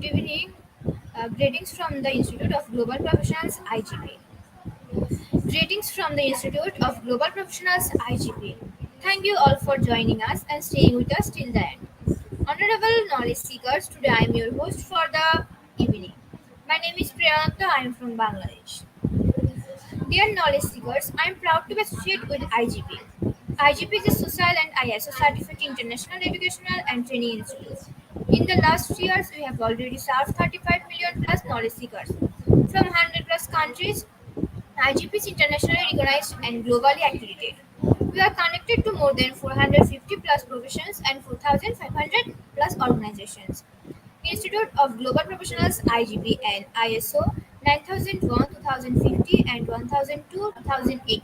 Good evening. Greetings from the Institute of Global Professionals IGP. Greetings from the Institute of Global Professionals IGP. Thank you all for joining us and staying with us till the end. Honorable knowledge seekers, today I am your host for the evening. My name is Priyanka. I am from Bangladesh. Dear knowledge seekers, I am proud to be associated with IGP. IGP is a social and ISO certified international educational and training institute. In the last years, we have already served 35 million plus knowledge seekers from 100 plus countries. IGP is internationally recognized and globally accredited. We are connected to more than 450 plus professions and 4,500 plus organizations. Institute of Global Professionals IGP and ISO 9001 2050 and 1002 2018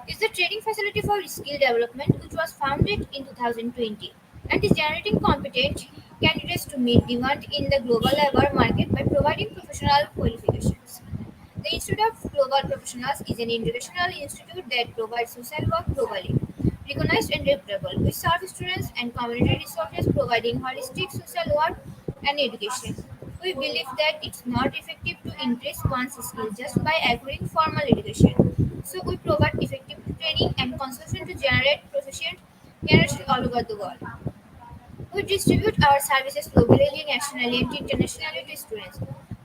is the training facility for skill development which was founded in 2020 and is generating competent candidates to meet demand in the global labor market by providing professional qualifications. The Institute of Global Professionals is an international institute that provides social work globally, recognized and reputable. We serve students and community resources providing holistic social work and education. We believe that it's not effective to increase one's skill just by acquiring formal education. So we provide effective training and consultation to generate proficient candidates all over the world. We distribute our services locally, nationally, and internationally to students,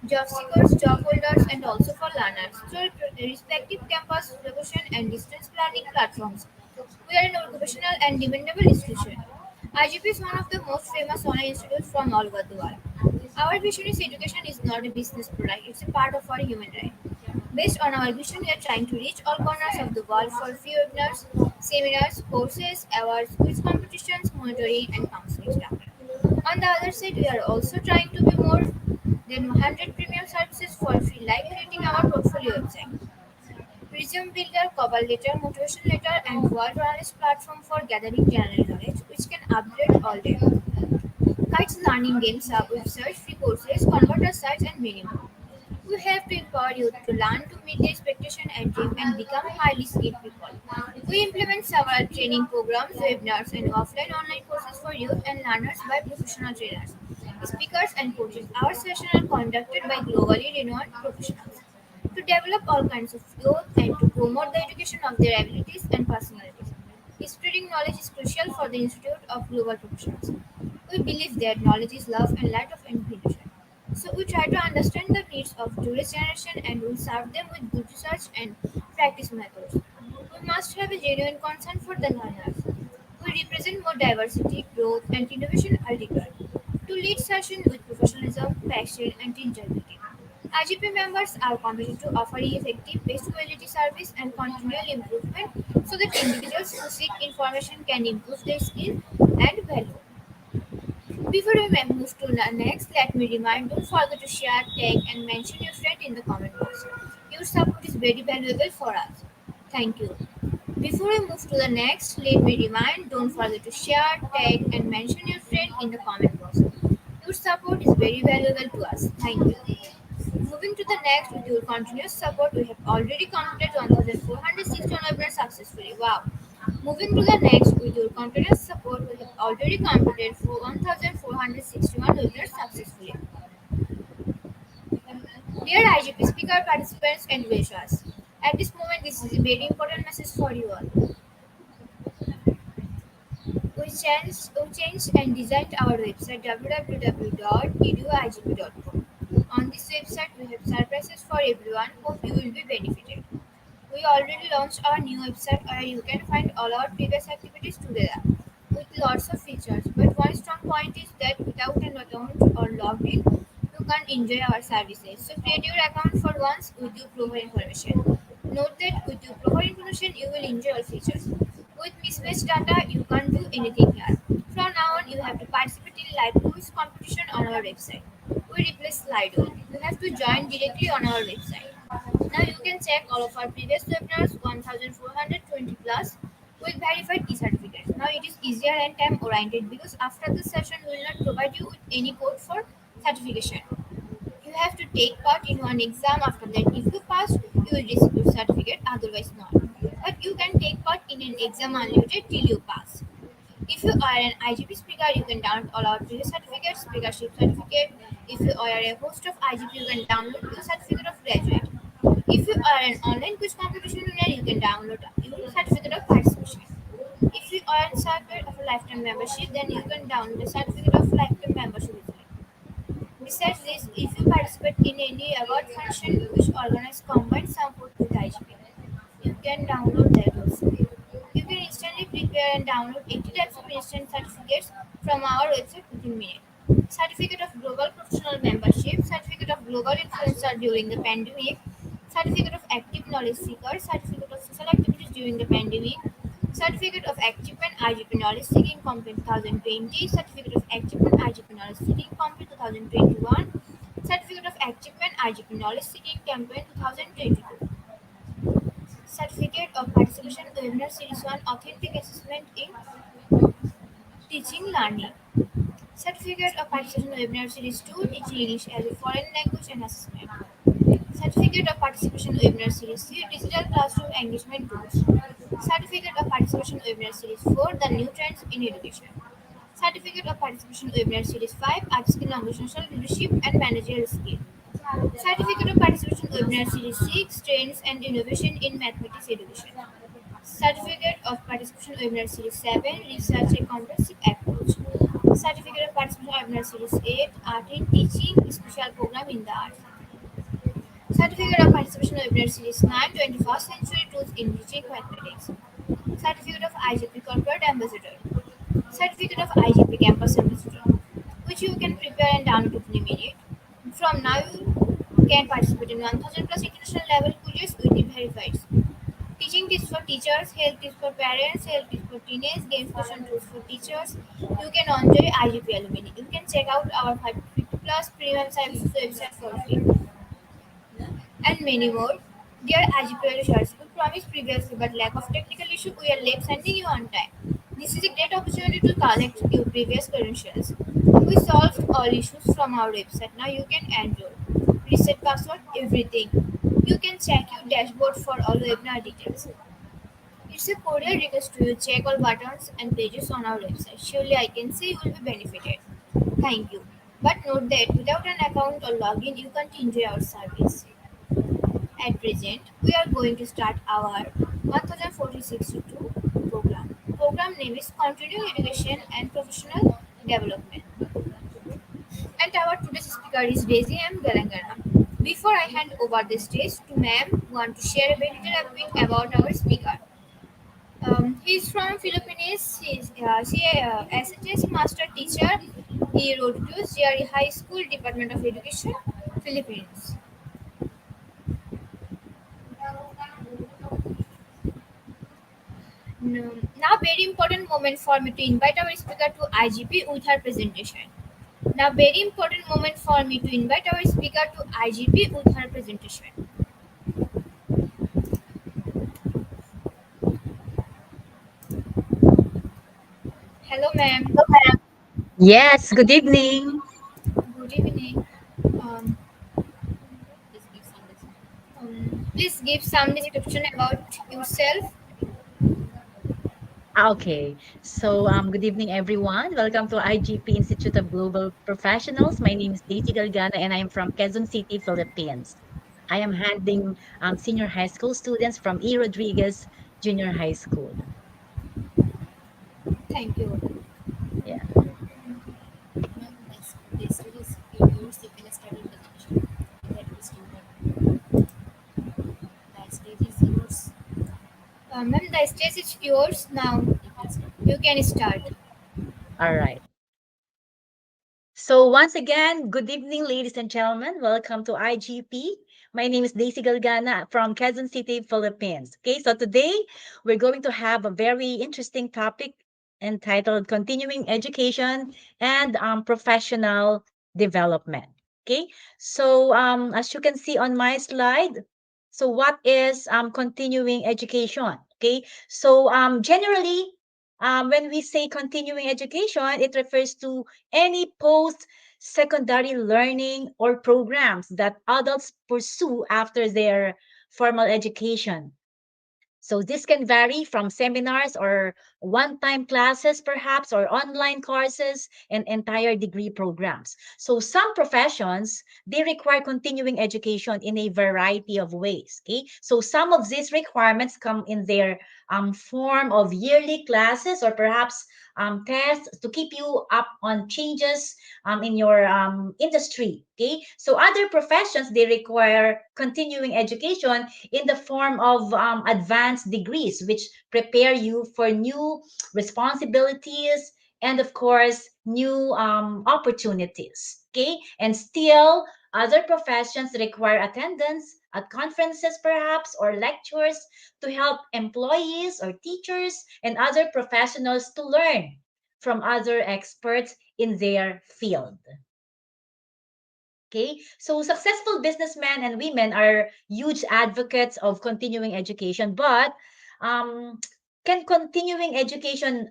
job seekers, job holders, and also for learners through respective campus location and distance learning platforms. We are an occupational and dependable institution. IGP is one of the most famous online institutes from all over the world. Our vision is education is not a business product, it's a part of our human right. Based on our vision, we are trying to reach all corners of the world for free webinars, seminars, courses, awards, quiz competitions, monitoring, and counseling staff. On the other side, we are also trying to be more than 100 premium services for free, like creating our portfolio website, resume builder, cover letter, motivation letter, and world knowledge platform for gathering general knowledge, which can upgrade all day. Kites learning games, websites, free courses, converter sites, and many more. We have to empower youth to learn to meet the expectation and dream and become highly skilled people. We implement several training programs, webinars, and offline online courses for youth and learners by professional trainers, speakers, and coaches. Our sessions are conducted by globally renowned professionals to develop all kinds of youth and to promote the education of their abilities and personalities. Spreading knowledge is crucial for the Institute of Global Professionals. We believe that knowledge is love and light of infinitude. So we try to understand the needs of today's generation and we serve them with good research and practice methods. We must have a genuine concern for the learners. We represent more diversity, growth, and innovation altogether. To lead session with professionalism, passion, and integrity. IGP members are committed to offering effective best quality service and continual improvement so that individuals who seek information can improve their skill and value. Before we move to the next, let me remind don't forget to share, tag, and mention your friend in the comment box. Your support is very valuable for us. Thank you. Before we move to the next, let me remind don't forget to share, tag, and mention your friend in the comment box. Your support is very valuable to us. Thank you. Moving to the next, with your continuous support, we have already completed 1,461 webinars successfully. Wow! Moving to the next, with your continuous support, we have already completed 1,461 webinars successfully. Dear IGP speaker, participants, and viewers, at this moment, this is a very important message for you all. We changed and designed our website www.eduigp.com. On this website, we have surprises for everyone. Hope you will be benefited. We already launched our new website where you can find all our previous activities together with lots of features. But one strong point is that without an account or logged in, you can't enjoy our services. So create your account for once with your profile information. Note that with your profile information, you will enjoy all features. With mismatched data, you can't do anything here. From now on, you have to participate in live quiz competition on our website. We replace Slido. You have to join directly on our website. Now you can check all of our previous webinars, 1420 plus, with verified e-certificates. Now it is easier and time oriented because after this session we will not provide you with any code for certification. You have to take part in one exam. After that, if you pass, you will receive your certificate, otherwise not. But you can take part in an exam unlimited till you pass. If you are an IGP speaker, you can download all our previous certificates, speakership certificate, If you are a host of IGP, you can download your certificate of graduate. If you are an online quiz competition winner, you can download your certificate of participation. If you are a certificate of a lifetime membership, then you can download a certificate of lifetime membership as well. Besides this, if you participate in any award function which organize combined support with IGP, you can download that also. You can instantly prepare and download 80 types of instant certificates from our website within minutes. Certificate of Global Professional Membership, Certificate of Global Influencer during the pandemic, Certificate of Active Knowledge Seeker, Certificate of Social Activities during the pandemic, Certificate of Achievement IGP Knowledge Seeking Campaign 2020, Certificate of Achievement IGP Knowledge Seeking Campaign 2021, Certificate of Achievement IGP Knowledge Seeking Campaign 2022. Certificate of Participation Webinar Series 1 Authentic Assessment in Teaching Learning. Certificate of Participation Webinar Series 2 Teaching English as a Foreign Language and Assessment. Certificate of Participation Webinar Series 3 Digital Classroom Engagement Tools. Certificate of Participation Webinar Series 4 The New Trends in Education. Certificate of Participation Webinar Series 5 Art Skill Organizational Leadership and Managerial Skill. Certificate of Participation Webinar Series 6 Trends and Innovation in Mathematics Education. Certificate of Participation Webinar Series 7 Research and Comprehensive Approach. Certificate of Participation Webinar Series 8 Art in Teaching Special Program in the Arts. Certificate of Participation Webinar Series 9 21st Century Tools in Teaching Mathematics. Certificate of IGP Corporate Ambassador. Certificate of IGP Campus Ambassador, which you can prepare and download within a minute. From now, you can participate in 1000 plus international level quizzes with verified. Teaching tips for teachers, health tips for parents, health tips for teenage, gamification tools for teachers. You can enjoy IGP alumni. You can check out our 550 plus premium services website for free and many more. Dear IGP research, we promised previously, but lack of technical issue, we are late sending you on time. This is a great opportunity to collect your previous credentials. We solved all issues from our website. Now you can enroll, reset password, everything. You can check your dashboard for all webinar details. It's a cordial request to you check all buttons and pages on our website. Surely I can say you will be benefited. Thank you. But note that without an account or login, you can't enjoy our service. At present, we are going to start our 1046 program. Program name is Continuing Education and Professional Development. And our today's speaker is Daisy M. Galangana. Before I hand over the stage to ma'am, want to share a very little bit about our speaker. He's from Philippines. He's a SHS master teacher. He wrote to GRE High School Department of Education, Philippines. Now, very important moment for me to invite our speaker to IGP with her presentation. Now, very important moment for me to invite our speaker to IGP with her presentation. Hello, ma'am. Yes, good evening. Good evening. Um, please give some description about yourself. Okay, so good evening, everyone. Welcome to IGP Institute of Global Professionals. My name is Daisy Galgana, and I am from Quezon City, Philippines. I am handling senior high school students from E. Rodriguez Junior High School. Thank you. Yeah. Ma'am, the stage is yours now. You can start. All right. So once again, good evening, ladies and gentlemen. Welcome to IGP. My name is Daisy Galgana from Quezon City, Philippines. Okay, so today we're going to have a very interesting topic entitled Continuing Education and Professional Development. Okay, so as you can see on my slide, so what is continuing education? Okay, so generally, when we say continuing education, it refers to any post secondary learning or programs that adults pursue after their formal education. So this can vary from seminars or one-time classes, perhaps, or online courses and entire degree programs. So some professions, they require continuing education in a variety of ways. Okay, so some of these requirements come in their form of yearly classes or perhaps tests to keep you up on changes in your industry. Okay, so other professions, they require continuing education in the form of advanced degrees, which prepare you for new responsibilities and, of course, new opportunities. Okay, and still, other professions require attendance at conferences, perhaps, or lectures to help employees or teachers and other professionals to learn from other experts in their field. Okay, so successful businessmen and women are huge advocates of continuing education, but um, can continuing education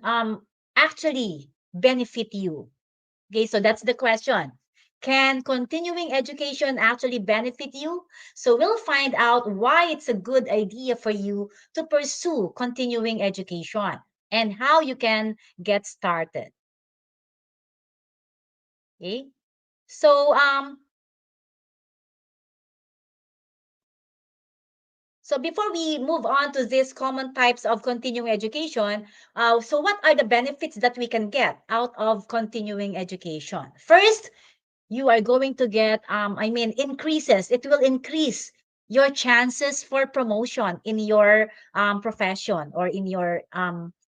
actually benefit you? Okay, so that's the question. Can continuing education actually benefit you? So we'll find out why it's a good idea for you to pursue continuing education and how you can get started. Okay, so So before we move on to these common types of continuing education, so what are the benefits that we can get out of continuing education? First, you are going to get, increases. It will increase your chances for promotion in your profession or in your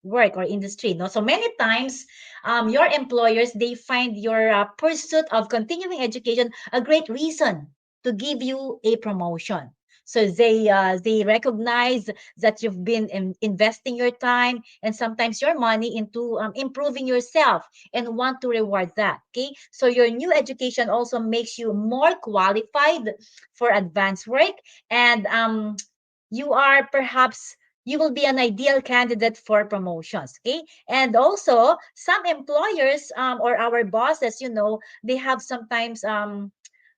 work or industry. No? So many times, your employers, they find your pursuit of continuing education a great reason to give you a promotion. So they recognize that you've been investing your time and sometimes your money into improving yourself and want to reward that. Okay, so your new education also makes you more qualified for advanced work, and you are perhaps you will be an ideal candidate for promotions. Okay, and also some employers or our bosses, they have sometimes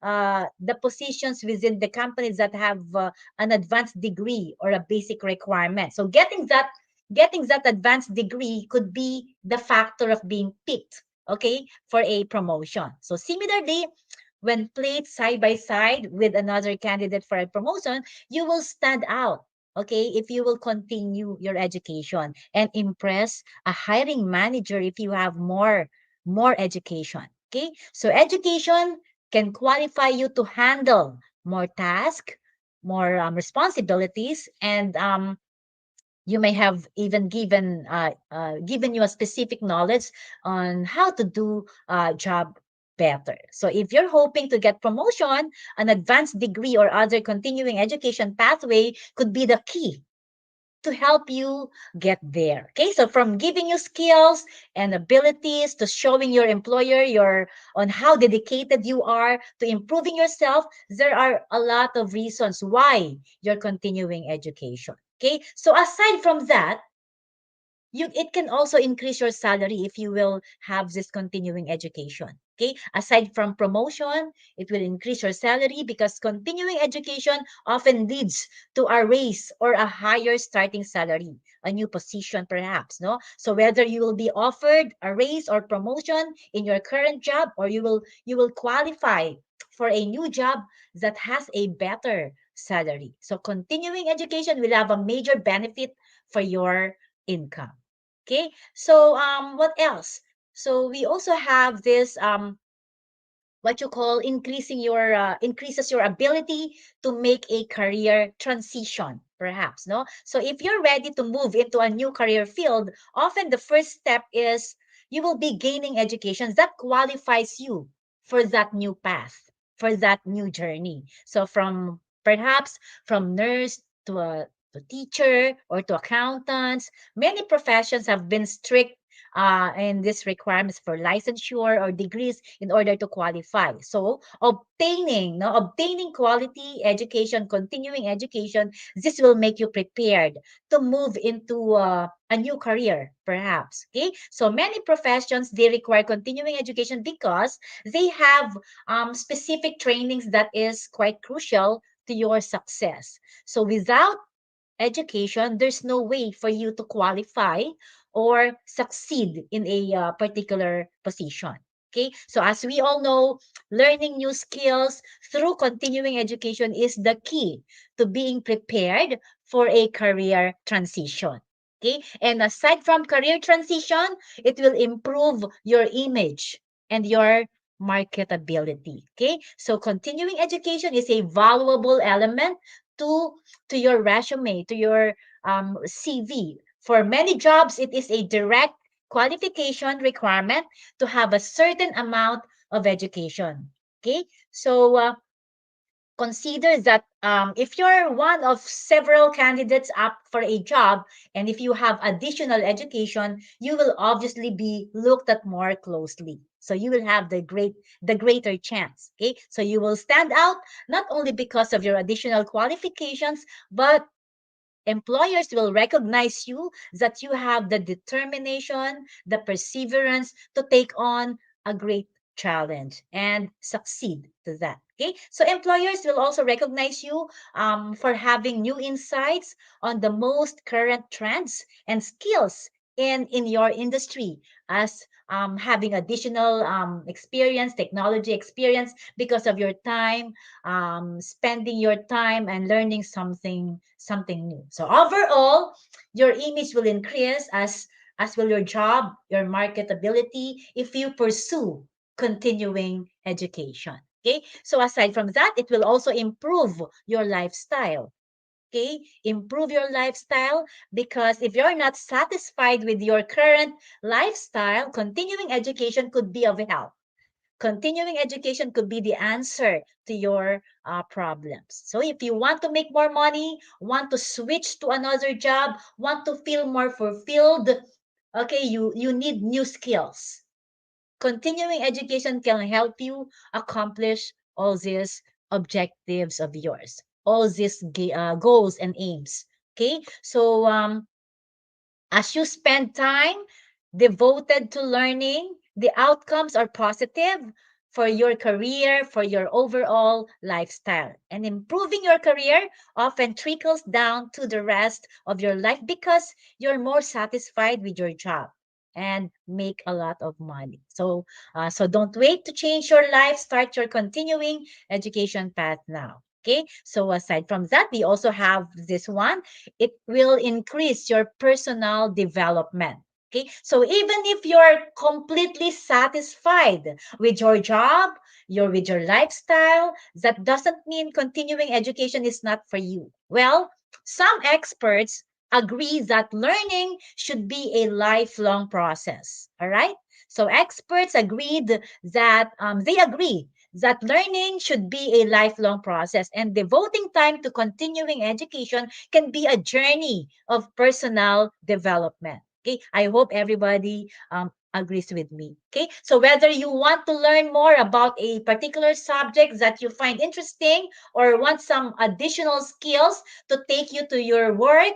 the positions within the companies that have an advanced degree or a basic requirement. So getting that advanced degree could be the factor of being picked, okay, for a promotion. So similarly, when placed side by side with another candidate for a promotion, you will stand out, okay, if you will continue your education and impress a hiring manager if you have more education. Okay, so education can qualify you to handle more tasks, more responsibilities, and you may have even given you a specific knowledge on how to do a job better. So if you're hoping to get promotion, an advanced degree or other continuing education pathway could be the key to help you get there. Okay, so from giving you skills and abilities to showing your employer your on how dedicated you are to improving yourself, there are a lot of reasons why you're continuing education. Okay, so aside from that, it can also increase your salary if you will have this continuing education. Okay, aside from promotion, it will increase your salary because continuing education often leads to a raise or a higher starting salary, a new position perhaps. No, so whether you will be offered a raise or promotion in your current job, or you will qualify for a new job that has a better salary. So continuing education will have a major benefit for your income. Okay, so what else? So we also have this what you call increases your ability to make a career transition, perhaps. No, so if you're ready to move into a new career field, often the first step is you will be gaining education that qualifies you for that new path, for that new journey. So perhaps from nurse to teacher or to accountants, many professions have been strict and these requirements for licensure or degrees in order to qualify. So obtaining, no, obtaining quality education, continuing education, this will make you prepared to move into a new career, perhaps. Okay, so many professions, they require continuing education because they have specific trainings that is quite crucial to your success. So without education, there's no way for you to qualify or succeed in a particular position. Okay, so as we all know, learning new skills through continuing education is the key to being prepared for a career transition. Okay, and aside from career transition, it will improve your image and your marketability. Okay, so continuing education is a valuable element to your resume, to your CV. For many jobs, it is a direct qualification requirement to have a certain amount of education. Okay, so consider that if you're one of several candidates up for a job, and if you have additional education, you will obviously be looked at more closely. So you will have the greater chance. Okay, so you will stand out not only because of your additional qualifications, but employers will recognize you that you have the determination, the perseverance to take on a great challenge and succeed to that. Okay, so employers will also recognize you for having new insights on the most current trends and skills in your industry, as having additional experience, technology experience, because of your time spending your time and learning something new. So overall, your image will increase, as will your job, your marketability, if you pursue continuing education. Okay, so aside from that, it will also improve your lifestyle. Okay, improve your lifestyle, because if you're not satisfied with your current lifestyle, continuing education could be of help. Continuing education could be the answer to your problems. So if you want to make more money, want to switch to another job, want to feel more fulfilled, okay, you need new skills. Continuing education can help you accomplish all these objectives of yours, all these goals and aims. Okay, so as you spend time devoted to learning, the outcomes are positive for your career, for your overall lifestyle. And improving your career often trickles down to the rest of your life because you're more satisfied with your job and make a lot of money. So don't wait to change your life. Start your continuing education path now. Okay. So aside from that, we also have this one. It will increase your personal development. Okay, so even if you're completely satisfied with your job, with your lifestyle, that doesn't mean continuing education is not for you. Well, some experts agree that learning should be a lifelong process. All right, so experts agreed that they agree that learning should be a lifelong process, and devoting time to continuing education can be a journey of personal development. Okay, I hope everybody agrees with me. Okay, so whether you want to learn more about a particular subject that you find interesting, or want some additional skills to take you to your work,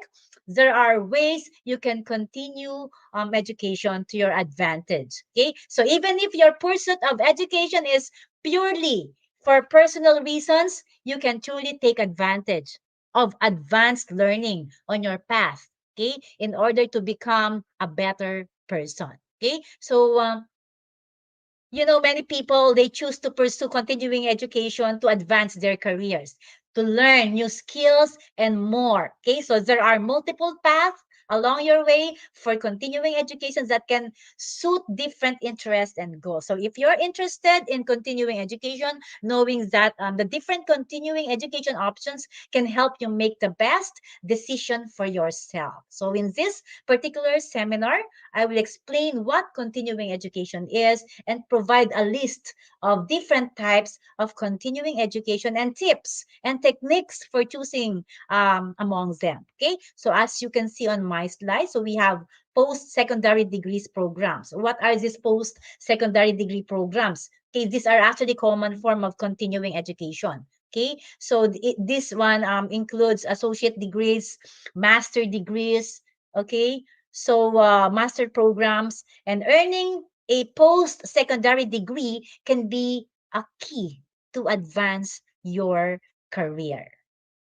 there are ways you can continue education to your advantage. Okay, so even if your pursuit of education is purely for personal reasons, you can truly take advantage of advanced learning on your path, okay, in order to become a better person. Okay, so many people, they choose to pursue continuing education to advance their careers, to learn new skills and more. Okay, so there are multiple paths along your way for continuing education that can suit different interests and goals. So if you're interested in continuing education, knowing that the different continuing education options can help you make the best decision for yourself. So in this particular seminar, I will explain what continuing education is and provide a list of different types of continuing education and tips and techniques for choosing among them. Okay, so as you can see on my slide, so we have post-secondary degrees programs. What are these post-secondary degree programs? Okay, these are actually common form of continuing education. Okay, so this one includes associate degrees, master degrees. Okay, so master programs, and earning a post-secondary degree can be a key to advance your career.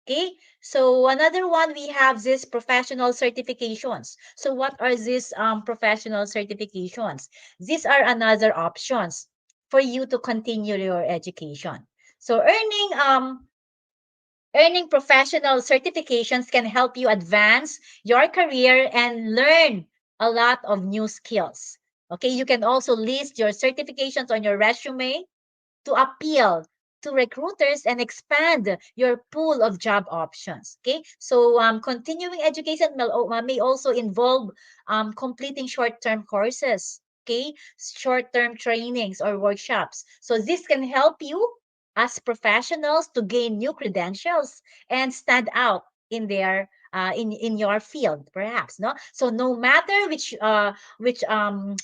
Okay, so another one we have this professional certifications. So what are these professional certifications? These are another options for you to continue your education. So earning professional certifications can help you advance your career and learn a lot of new skills. Okay, you can also list your certifications on your resume to appeal to recruiters and expand your pool of job options. Okay, so continuing education may also involve completing short-term courses. Okay, short-term trainings or workshops. So this can help you as professionals to gain new credentials and stand out in their in your field, perhaps. No, so no matter which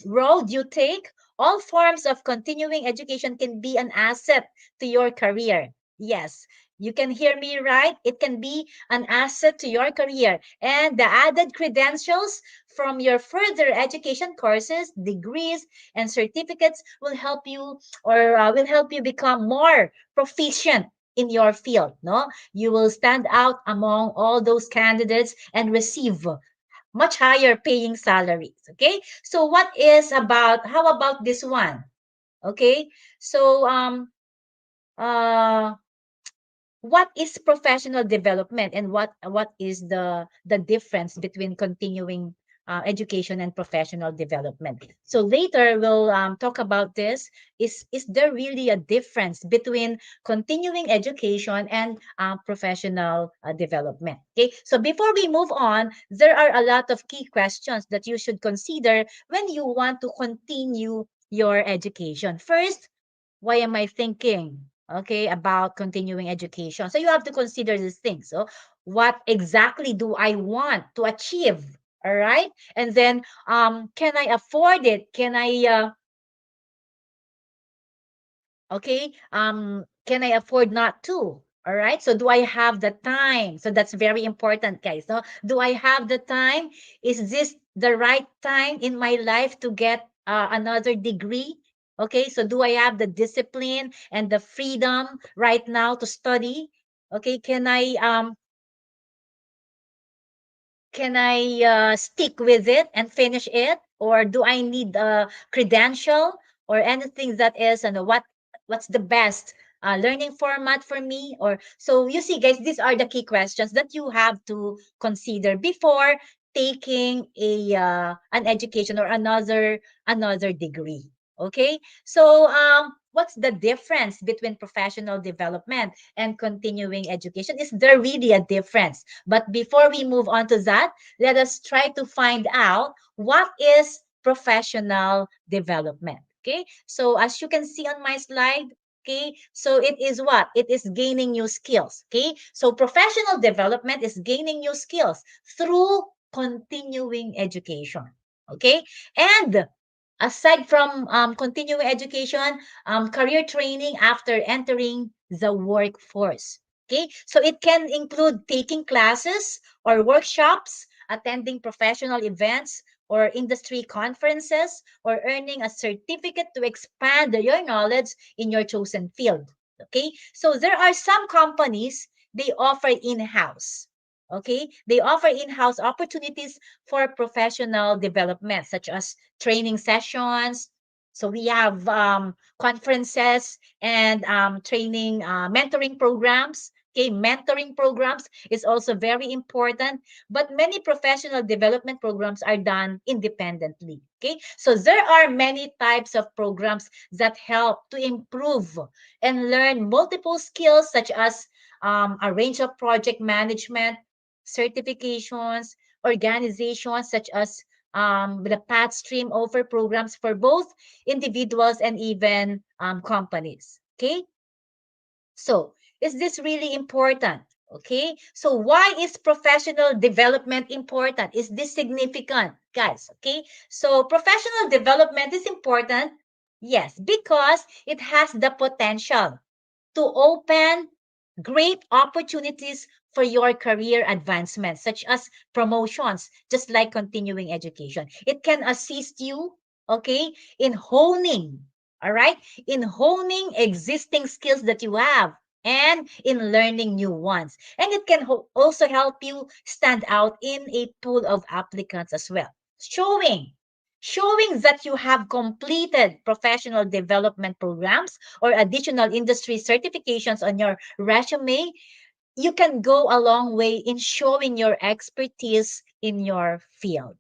road you take, all forms of continuing education can be an asset to your career. Yes, you can hear me right. It can be an asset to your career. And the added credentials from your further education courses, degrees, and certificates will help you will help you become more proficient in your field. No, you will stand out among all those candidates and receive much higher paying salaries. Okay, so how about this one? Okay, so uh what is professional development, and what is the difference between continuing education and professional development? So later we'll talk about this. Is there really a difference between continuing education and professional development? Okay, so before we move on, there are a lot of key questions that you should consider when you want to continue your education. First, why am I thinking, okay, about continuing education? So you have to consider these things. So what exactly do I want to achieve? All right. And then can I afford it? Can I can I afford not to? All right. So do I have the time? So that's very important, guys. So do I have the time? Is this the right time in my life to get another degree? Okay. So do I have the discipline and the freedom right now to study? Okay. Can I stick with it and finish it, or do I need a credential or anything that is, and what's the best learning format for me? Or so you see, guys, these are the key questions that you have to consider before taking a an education or another degree. Okay, so what's the difference between professional development and continuing education? Is there really a difference? But before we move on to that, let us try to find out what is professional development. Okay, so as you can see on my slide, okay, so it is what? It is gaining new skills. Okay, so professional development is gaining new skills through continuing education. Okay, and aside from continuing education, career training after entering the workforce. Okay, so it can include taking classes or workshops, attending professional events or industry conferences, or earning a certificate to expand your knowledge in your chosen field. Okay, so there are some companies, they offer in-house. Okay, they offer in-house opportunities for professional development, such as training sessions. So we have conferences and training, mentoring programs. Okay, mentoring programs is also very important, but many professional development programs are done independently. Okay, so there are many types of programs that help to improve and learn multiple skills, such as a range of project management, certifications, organizations such as the Path Stream offer programs for both individuals and even companies. Okay, so is this really important? Okay, so why is professional development important? Is this significant, guys? Okay, so professional development is important, yes, because it has the potential to open great opportunities for your career advancement, such as promotions, just like continuing education. It can assist you, okay, in honing, all right, in honing existing skills that you have. and in learning new ones. And it can also help you stand out in a pool of applicants as well. Showing that you have completed professional development programs or additional industry certifications on your resume, you can go a long way in showing your expertise in your field.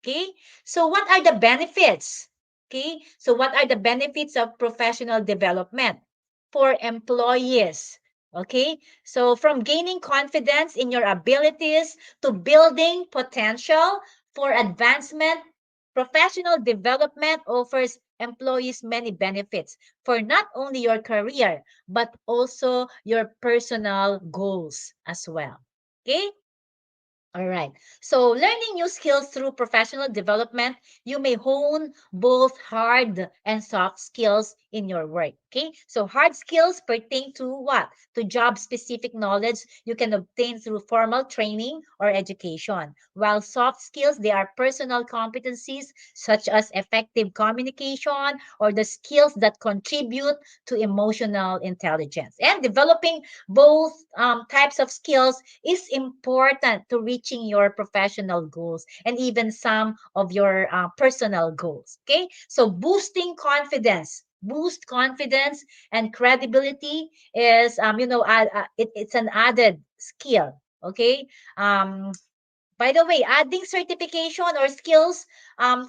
Okay. So what are the benefits? Okay. So what are the benefits of professional development for employees? Okay. So from gaining confidence in your abilities to building potential for advancement, professional development offers employees many benefits for not only your career, but also your personal goals as well. Okay. All right. So, learning new skills through professional development, you may hone both hard and soft skills in your work. Okay. So, hard skills pertain to what? To job specific knowledge you can obtain through formal training or education. While soft skills, they are personal competencies such as effective communication or the skills that contribute to emotional intelligence. And developing both types of skills is important to reaching your professional goals and even some of your personal goals. Okay, so boost confidence and credibility is it's an added skill. Okay, um by the way, adding certification or skills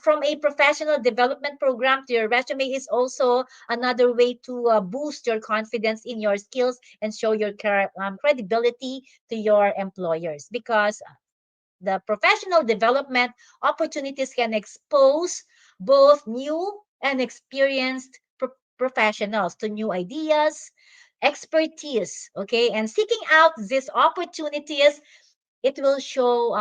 from a professional development program to your resume is also another way to boost your confidence in your skills and show your credibility to your employers, because the professional development opportunities can expose both new and experienced professionals to new ideas, expertise. Okay, and seeking out these opportunities, it will show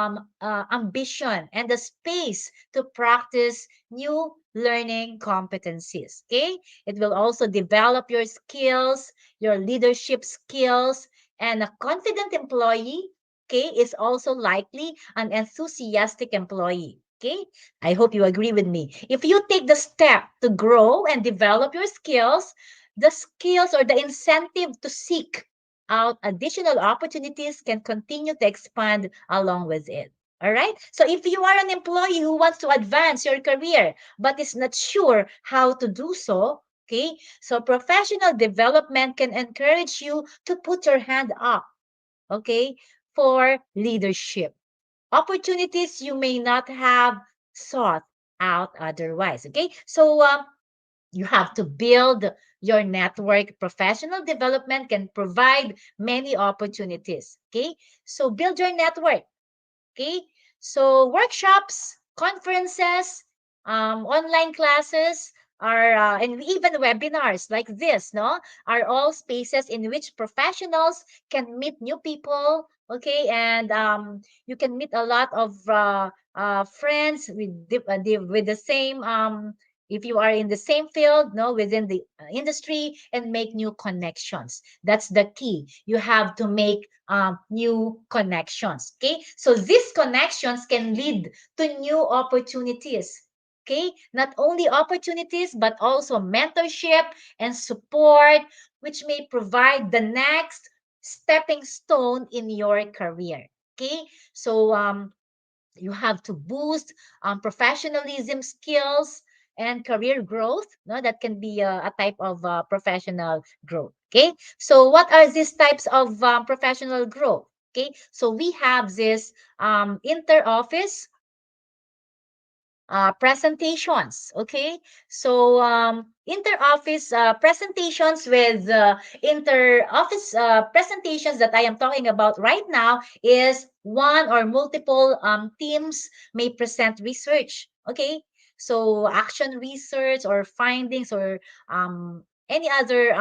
ambition and the space to practice new learning competencies. Okay, it will also develop your skills, your leadership skills, and a confident employee, okay, is also likely an enthusiastic employee. Okay, I hope you agree with me. If you take the step to grow and develop your skills, the skills or the incentive to seek out additional opportunities can continue to expand along with it. All right. So if you are an employee who wants to advance your career but is not sure how to do so, okay, so professional development can encourage you to put your hand up, okay, for leadership opportunities you may not have sought out otherwise. Okay. So you have to build your network. Professional development can provide many opportunities. Okay. So build your network. Okay. So workshops, conferences, online classes are, and even webinars like this, no, are all spaces in which professionals can meet new people. Okay. And you can meet a lot of friends with with the same if you are in the same field, no, within the industry, and make new connections. That's the key. You have to make new connections. Okay, so these connections can lead to new opportunities. Okay, not only opportunities but also mentorship and support, which may provide the next stepping stone in your career. Okay, so you have to boost professionalism skills and career growth. No, that can be a type of professional growth. Okay, so what are these types of professional growth? Okay, so we have this inter-office presentations. Okay, so inter-office presentations with inter-office presentations that I am talking about right now is one or multiple teams may present research. Okay, so action research or findings or any other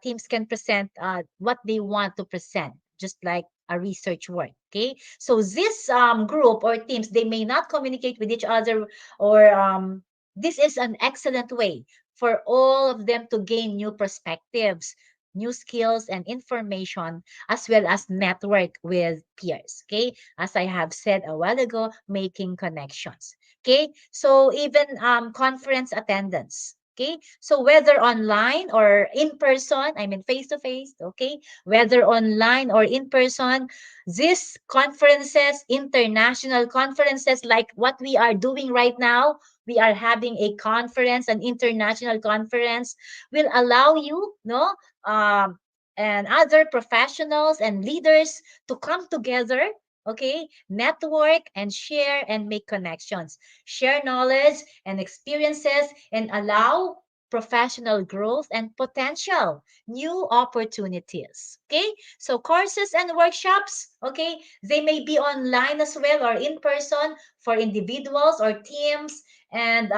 teams can present what they want to present, just like a research work. Okay, so this group or teams, they may not communicate with each other, or this is an excellent way for all of them to gain new perspectives, new skills and information, as well as network with peers. Okay, as I have said a while ago, making connections. Okay, so even conference attendance. Okay, so whether online or in person, I mean face to face, okay, whether online or in person, these conferences, international conferences like what we are doing right now, we are having a conference, an international conference, will allow you, no, um, and other professionals and leaders to come together, okay, network and share and make connections, share knowledge and experiences, and allow professional growth and potential new opportunities. Okay, so courses and workshops, okay, they may be online as well or in person for individuals or teams, and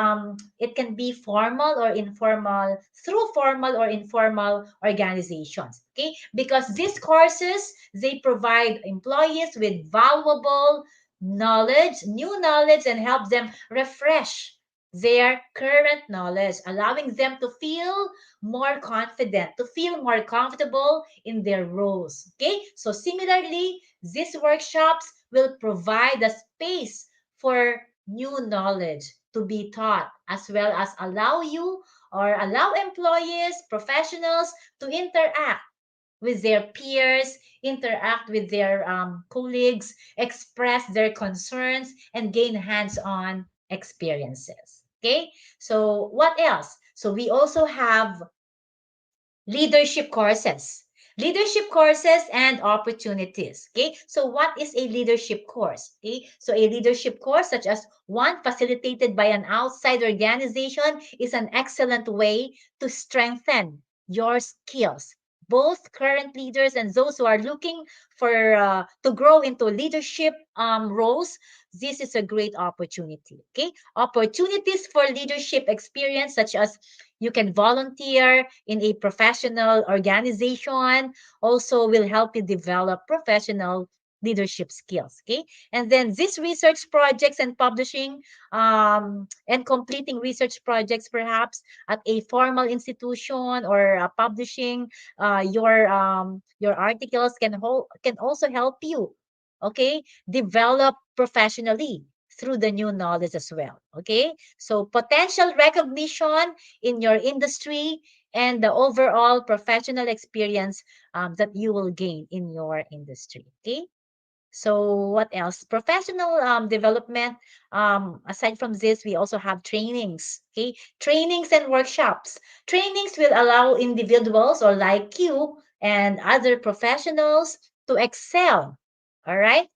it can be formal or informal through formal or informal organizations. Okay, because these courses, they provide employees with valuable knowledge, new knowledge, and help them refresh their current knowledge, allowing them to feel more confident, to feel more comfortable in their roles. Okay, so similarly, these workshops will provide a space for new knowledge to be taught, as well as allow you or allow employees, professionals to interact with their peers, interact with their colleagues, express their concerns, and gain hands on experiences. Okay, so what else? So we also have leadership courses. Leadership courses and opportunities. Okay, so what is a leadership course? Okay, so a leadership course, such as one facilitated by an outside organization, is an excellent way to strengthen your skills. Both current leaders and those who are looking for to grow into leadership roles, this is a great opportunity. Okay, opportunities for leadership experience, such as you can volunteer in a professional organization, also will help you develop professional leadership skills. Okay. And then these research projects and publishing and completing research projects perhaps at a formal institution or publishing your articles can also help you, okay, develop professionally through the new knowledge as well. Okay. So potential recognition in your industry and the overall professional experience that you will gain in your industry. Okay. So what else? Professional development. Aside from this, we also have trainings. Okay, trainings and workshops. Trainings will allow individuals or like you and other professionals to excel. All right,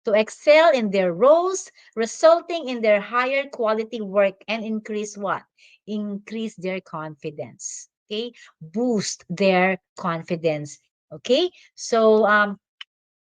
to excel in their roles, resulting in their higher quality work and increase what? Increase their confidence. Okay, boost their confidence. Okay, so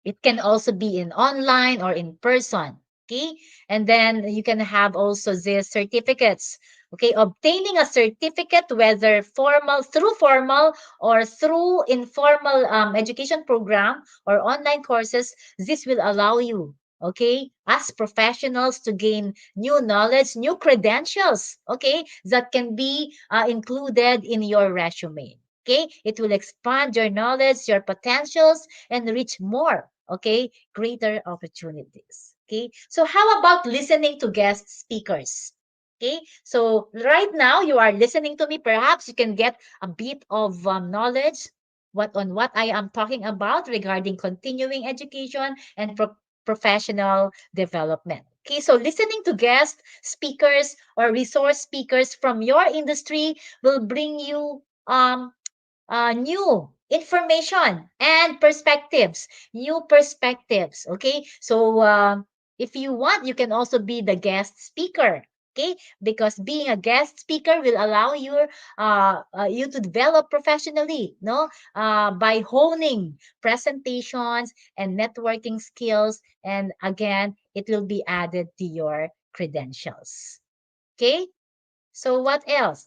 it can also be in online or in person. Okay. And then you can have also the certificates. Okay. Obtaining a certificate, whether formal, through formal or through informal education program or online courses, this will allow you, okay, as professionals to gain new knowledge, new credentials, okay, that can be included in your resume. Okay. It will expand your knowledge, your potentials, and reach more, okay, greater opportunities. Okay, so how about listening to guest speakers? Okay, so right now you are listening to me, perhaps you can get a bit of knowledge what I am talking about regarding continuing education and professional development. Okay, so listening to guest speakers or resource speakers from your industry will bring you new information and perspectives, new perspectives. Okay, so if you want, you can also be the guest speaker. Okay, because being a guest speaker will allow you to develop professionally, no, by honing presentations and networking skills, and again, it will be added to your credentials. Okay, so what else?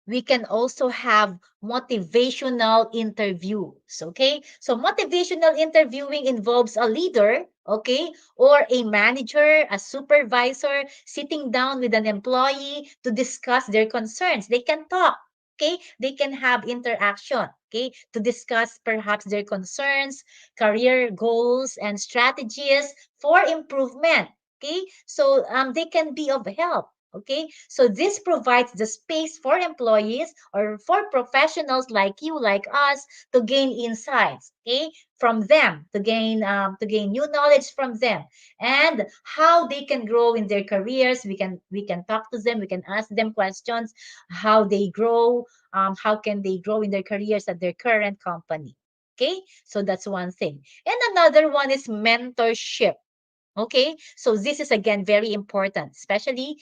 We can also have motivational interviews. Okay. So motivational interviewing involves a leader, okay, or a manager, a supervisor sitting down with an employee to discuss their concerns. They can talk. Okay. They can have interaction. Okay. To discuss perhaps their concerns, career goals, and strategies for improvement. Okay. So they can be of help. Okay, so this provides the space for employees or for professionals like you, like us, to gain insights, okay, from them, to gain new knowledge from them, and how they can grow in their careers. We can talk to them, we can ask them questions, how they grow, how can they grow in their careers at their current company. Okay, so that's one thing. And another one is mentorship. Okay, so this is again very important, especially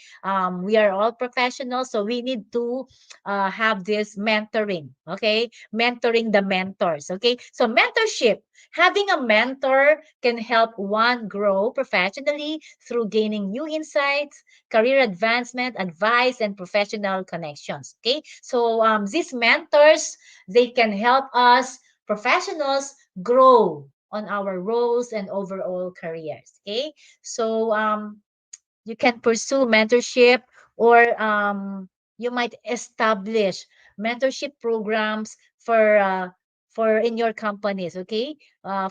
we are all professionals, so we need to have this mentoring. Okay, mentoring the mentors. Okay, so mentorship, having a mentor can help one grow professionally through gaining new insights, career advancement, advice, and professional connections. Okay, so these mentors, they can help us professionals grow on our roles and overall careers. Okay, so you can pursue mentorship, or you might establish mentorship programs for in your companies. Okay,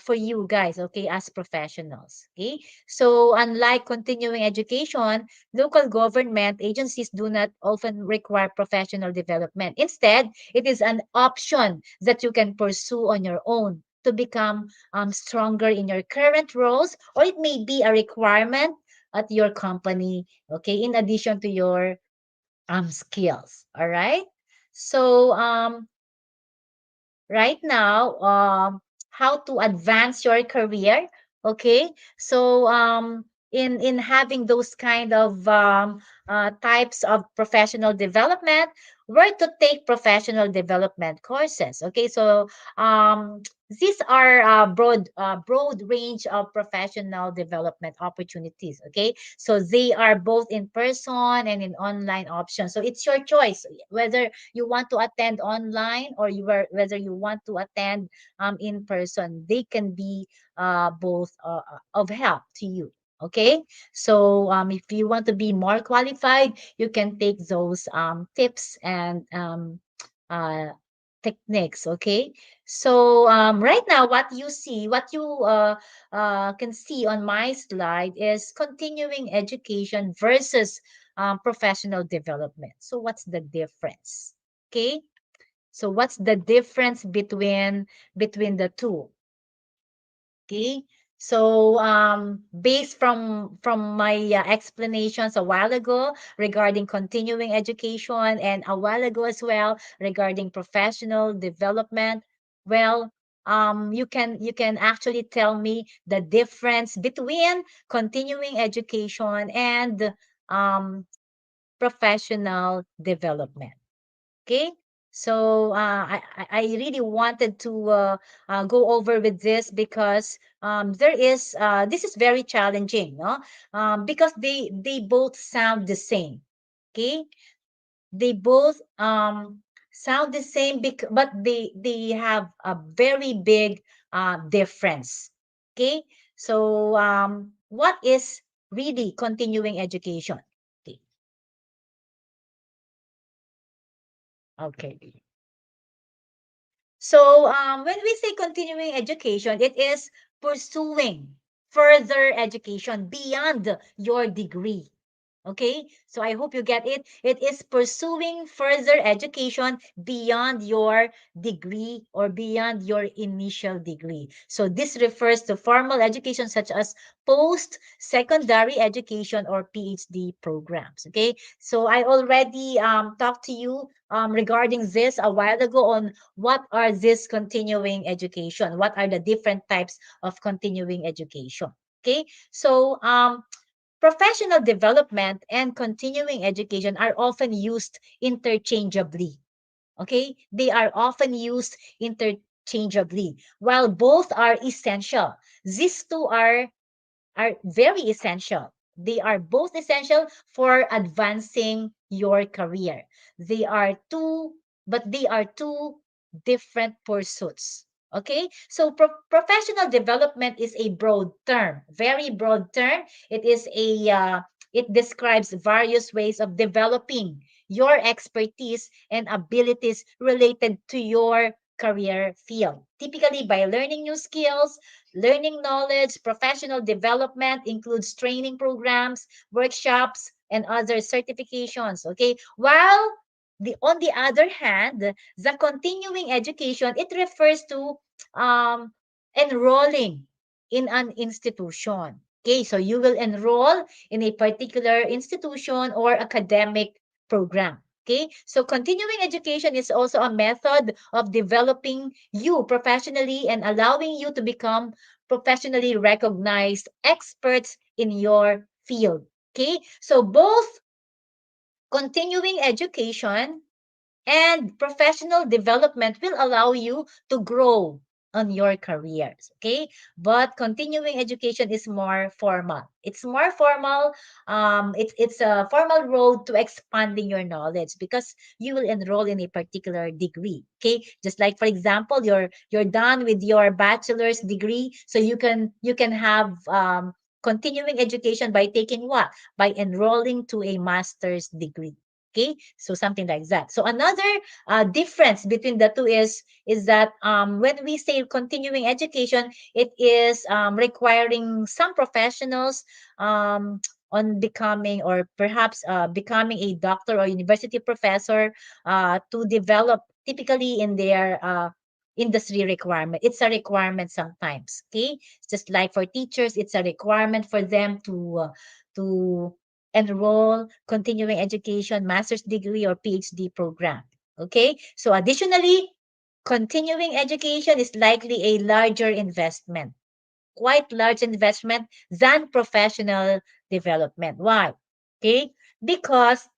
for you guys. Okay, as professionals. Okay, so unlike continuing education, local government agencies do not often require professional development. Instead, it is an option that you can pursue on your own to become stronger in your current roles, or it may be a requirement at your company, okay, in addition to your skills. All right, so right now, how to advance your career. Okay, so in having those kind of types of professional development, where to take professional development courses. Okay, so um these are broad range of professional development opportunities. Okay, so they are both in person and in online options, so it's your choice whether you want to attend online, or whether you want to attend in person. They can be both of help to you. Okay, so if you want to be more qualified, you can take those tips and uh, techniques. Okay, so right now, what you can see on my slide is continuing education versus professional development. So what's the difference? Okay, so what's the difference between the two? Okay. So, based from my explanations a while ago regarding continuing education, and a while ago as well regarding professional development, well, you can actually tell me the difference between continuing education and professional development. Okay. So I really wanted to go over with this because this is very challenging, no? Because they both sound the same. Okay, they both sound the same, but they have a very big difference. Okay, so what is really continuing education? Okay, okay. So, when we say continuing education, it is pursuing further education beyond your degree. Okay, so I hope you get it. It is pursuing further education beyond your degree or beyond your initial degree. So this refers to formal education such as post-secondary education or PhD programs. Okay, so I already talked to you regarding this a while ago on what are this continuing education, what are the different types of continuing education. Okay, so professional development and continuing education are often used interchangeably. Okay, they are often used interchangeably. While both are essential, these two are very essential. They are both essential for advancing your career. They are two, but they are two different pursuits. Okay, so professional development is a broad term, very broad term. It describes various ways of developing your expertise and abilities related to your career field, typically by learning new skills, learning knowledge. Professional development includes training programs, workshops, and other certifications. Okay, while on the other hand, the continuing education, it refers to um, enrolling in an institution. Okay, so you will enroll in a particular institution or academic program. Okay, so continuing education is also a method of developing you professionally and allowing you to become professionally recognized experts in your field. Okay, so both continuing education and professional development will allow you to grow on your careers. Okay, but continuing education is more formal. It's more formal. It's a formal road to expanding your knowledge because you will enroll in a particular degree. Okay, just like for example, you're done with your bachelor's degree, so you can have continuing education by taking what, by enrolling to a master's degree. Okay, so something like that. So another difference between the two is that when we say continuing education, it is requiring some professionals on becoming or perhaps becoming a doctor or university professor to develop typically in their industry requirement. It's a requirement sometimes. Okay, just like for teachers, it's a requirement for them to enroll continuing education, master's degree, or PhD program. Okay, so additionally, continuing education is likely a larger investment, quite large investment than professional development. Why? Okay, because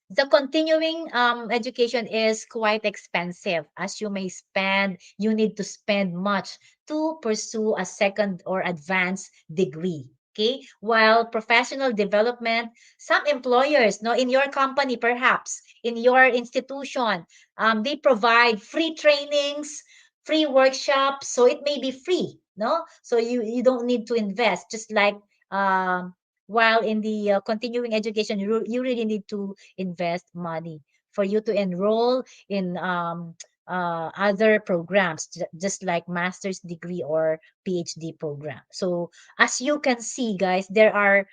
the continuing education is quite expensive, as you need to spend much to pursue a second or advanced degree. Okay, while professional development, some employers, no, in your company, perhaps in your institution, they provide free trainings, free workshops, so it may be free, no, so you don't need to invest, just like um while in the continuing education, you really need to invest money for you to enroll in other programs, just like master's degree or PhD program. So as you can see, guys, there are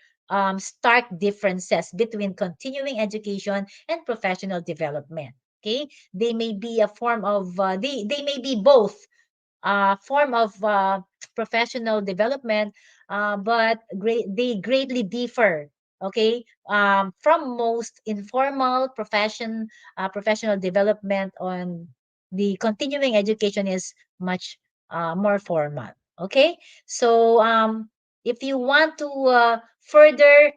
stark differences between continuing education and professional development. Okay, they may be a form of they may be both form of professional development, but they greatly differ. Okay, from most informal professional development on the continuing education is much more formal. Okay, so if you want to further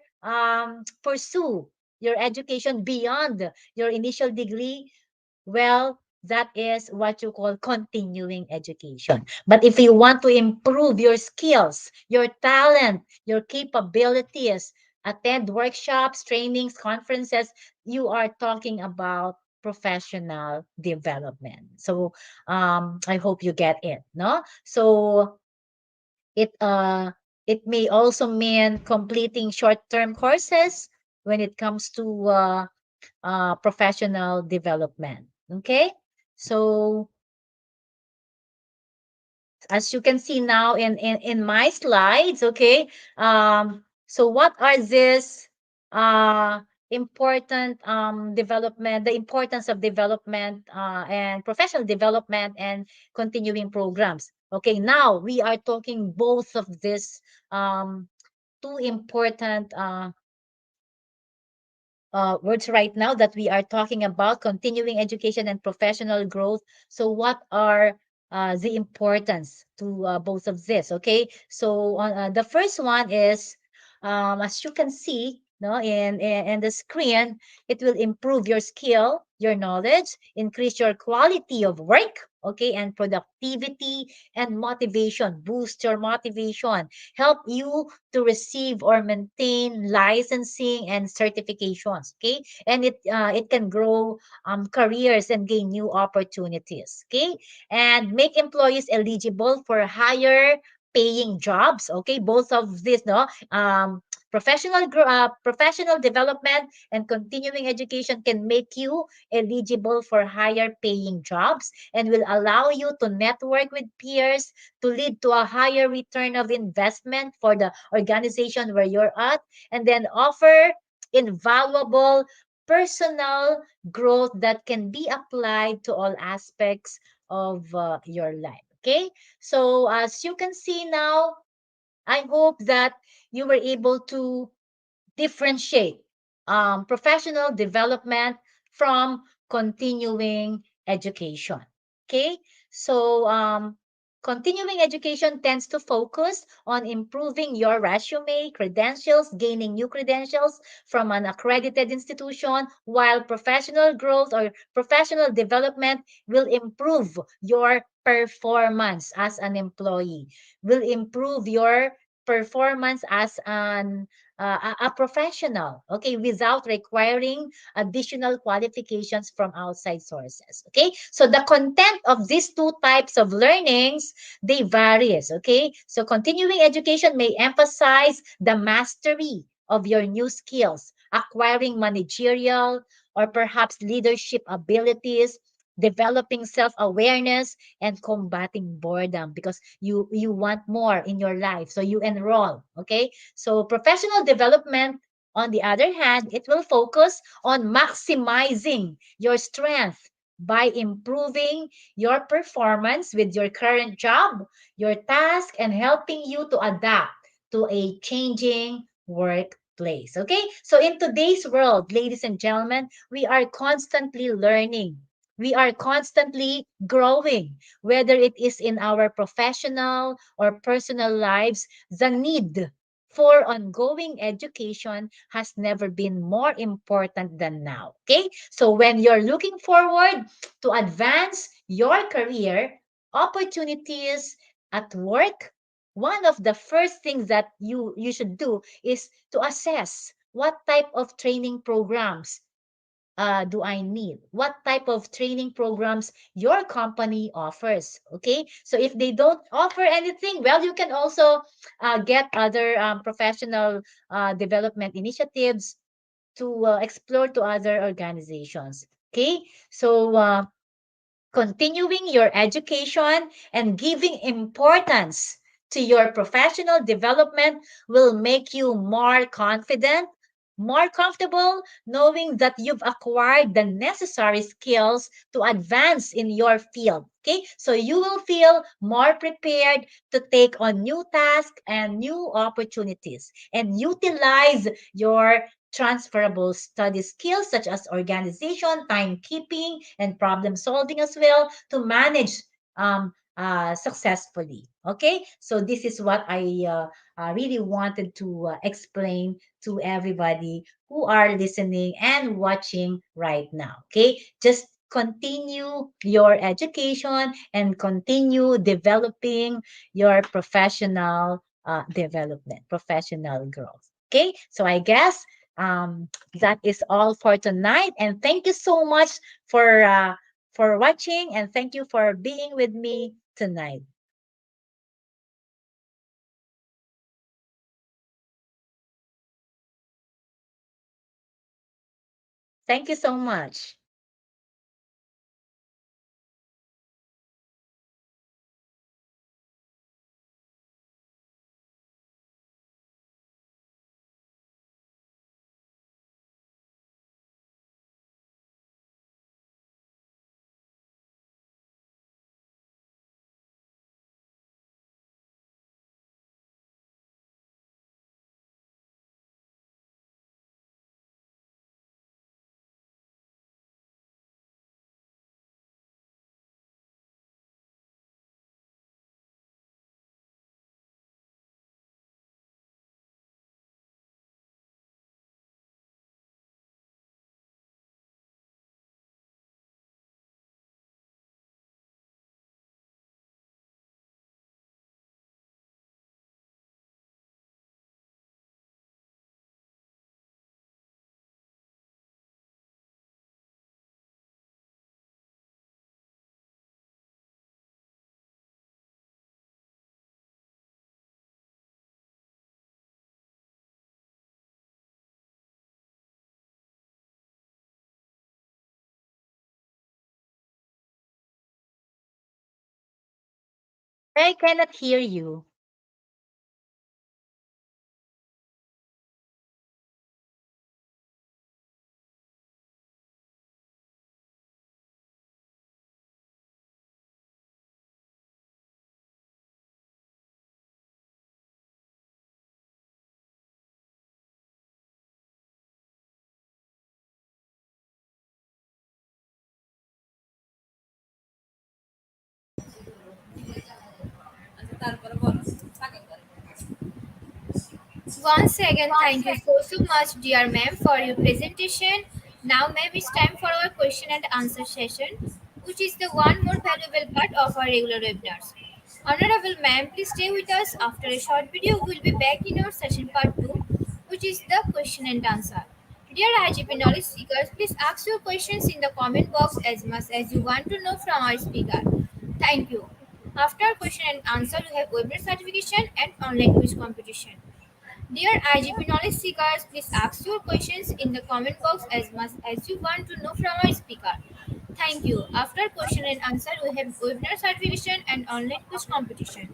pursue your education beyond your initial degree, well, that is what you call continuing education. But if you want to improve your skills, your talent, your capabilities, attend workshops, trainings, conferences, you are talking about professional development. So I hope you get it, no? So it it may also mean completing short-term courses when it comes to professional development. Okay, so as you can see now in my slides, okay, so what are this uh, important development, the importance of development and professional development and continuing programs. Okay, now we are talking both of this two important words right now that we are talking about continuing education and professional growth. So, what are the importance to both of this? Okay, so the first one is, as you can see, no, in the screen, it will improve your skill, your knowledge, increase your quality of work. Okay, and productivity and motivation, boost your motivation, help you to receive or maintain licensing and certifications. Okay, and it can grow careers and gain new opportunities. Okay, and make employees eligible for higher paying jobs. Okay, both of this, no, professional development and continuing education can make you eligible for higher paying jobs and will allow you to network with peers, to lead to a higher return of investment for the organization where you're at, and then offer invaluable personal growth that can be applied to all aspects of your life. Okay, so as you can see now, I hope that you were able to differentiate professional development from continuing education. Okay, so continuing education tends to focus on improving your resume, credentials, gaining new credentials from an accredited institution, while professional growth or professional development will improve your performance as an employee, will improve your performance as a professional, okay, without requiring additional qualifications from outside sources. Okay, so the content of these two types of learnings, they varies. Okay, so continuing education may emphasize the mastery of your new skills, acquiring managerial or perhaps leadership abilities, developing self-awareness, and combating boredom because you want more in your life, so you enroll. Okay, so professional development, on the other hand, it will focus on maximizing your strength by improving your performance with your current job, your task, and helping you to adapt to a changing workplace. Okay, so in today's world, ladies and gentlemen, we are constantly learning. We are constantly growing, whether it is in our professional or personal lives. The need for ongoing education has never been more important than now. Okay, so when you're looking forward to advance your career opportunities at work, one of the first things that you should do is to assess what type of training programs do I need? What type of training programs your company offers? Okay, so if they don't offer anything, well, you can also get other professional development initiatives to explore to other organizations. Okay, so continuing your education and giving importance to your professional development will make you more confident, more comfortable, knowing that you've acquired the necessary skills to advance in your field. Okay, so you will feel more prepared to take on new tasks and new opportunities and utilize your transferable study skills such as organization, timekeeping, and problem solving as well to manage successfully. Okay, so this is what I really wanted to explain to everybody who are listening and watching right now. Okay, just continue your education and continue developing your professional development, professional growth. Okay, so I guess that is all for tonight. And thank you so much for watching, and thank you for being with me tonight. Thank you so much. I cannot hear you. Once again, thank you so much, dear ma'am, for your presentation. Now, ma'am, it's time for our question and answer session, which is the one more valuable part of our regular webinars. Honorable ma'am, please stay with us. After a short video, we'll be back in our session part 2, which is the question and answer. Dear IGP knowledge seekers, please ask your questions in the comment box as much as you want to know from our speaker. Thank you. After question and answer, we have webinar certification and online quiz competition. Dear IGP knowledge seekers, please ask your questions in the comment box as much as you want to know from our speaker. Thank you. After question and answer, we have webinar certification and online quiz competition.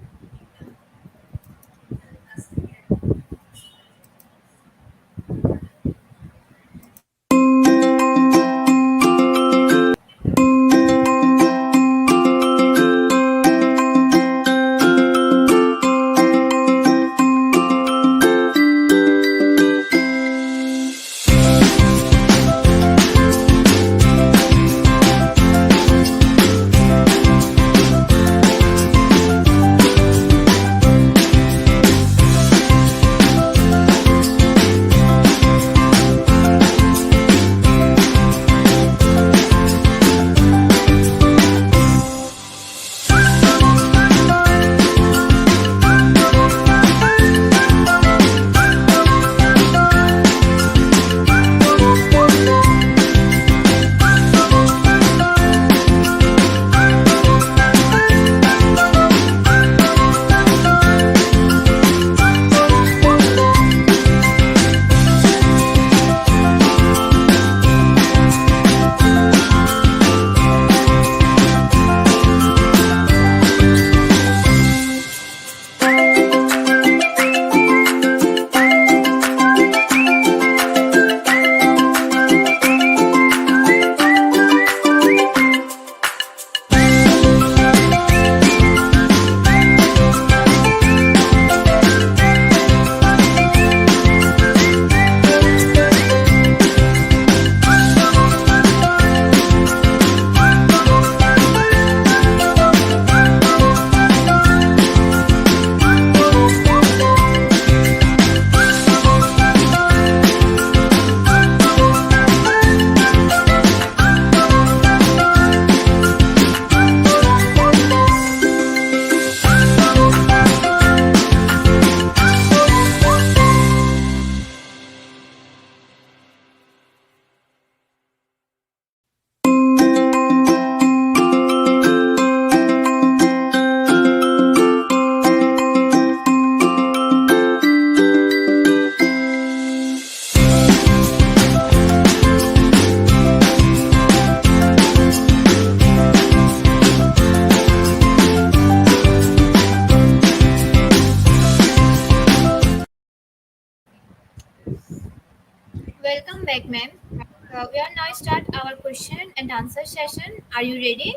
Welcome back, ma'am. We are now start our question and answer session. Are you ready?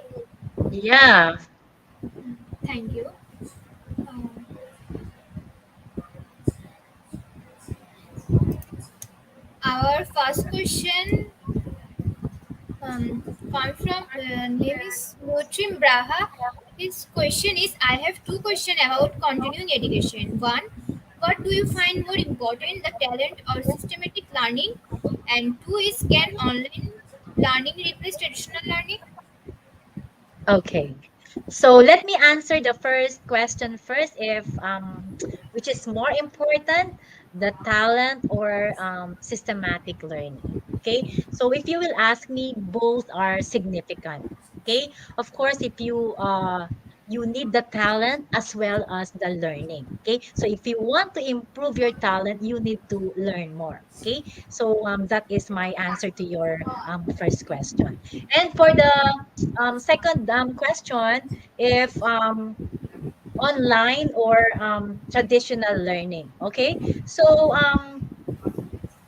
Yeah. Thank you. Uh, our first question come from name is Motrim Braha. His question is I have two questions about continuing education. One, what do you find more important, the talent or systematic learning? And two is can online learning replace traditional learning? Okay. So let me answer the first question first, if which is more important, the talent or systematic learning. Okay. So if you will ask me, both are significant. Okay. Of course, if you need the talent as well as the learning. Okay. So if you want to improve your talent, you need to learn more. Okay. So that is my answer to your first question. And for the second question, if online or traditional learning. Okay, so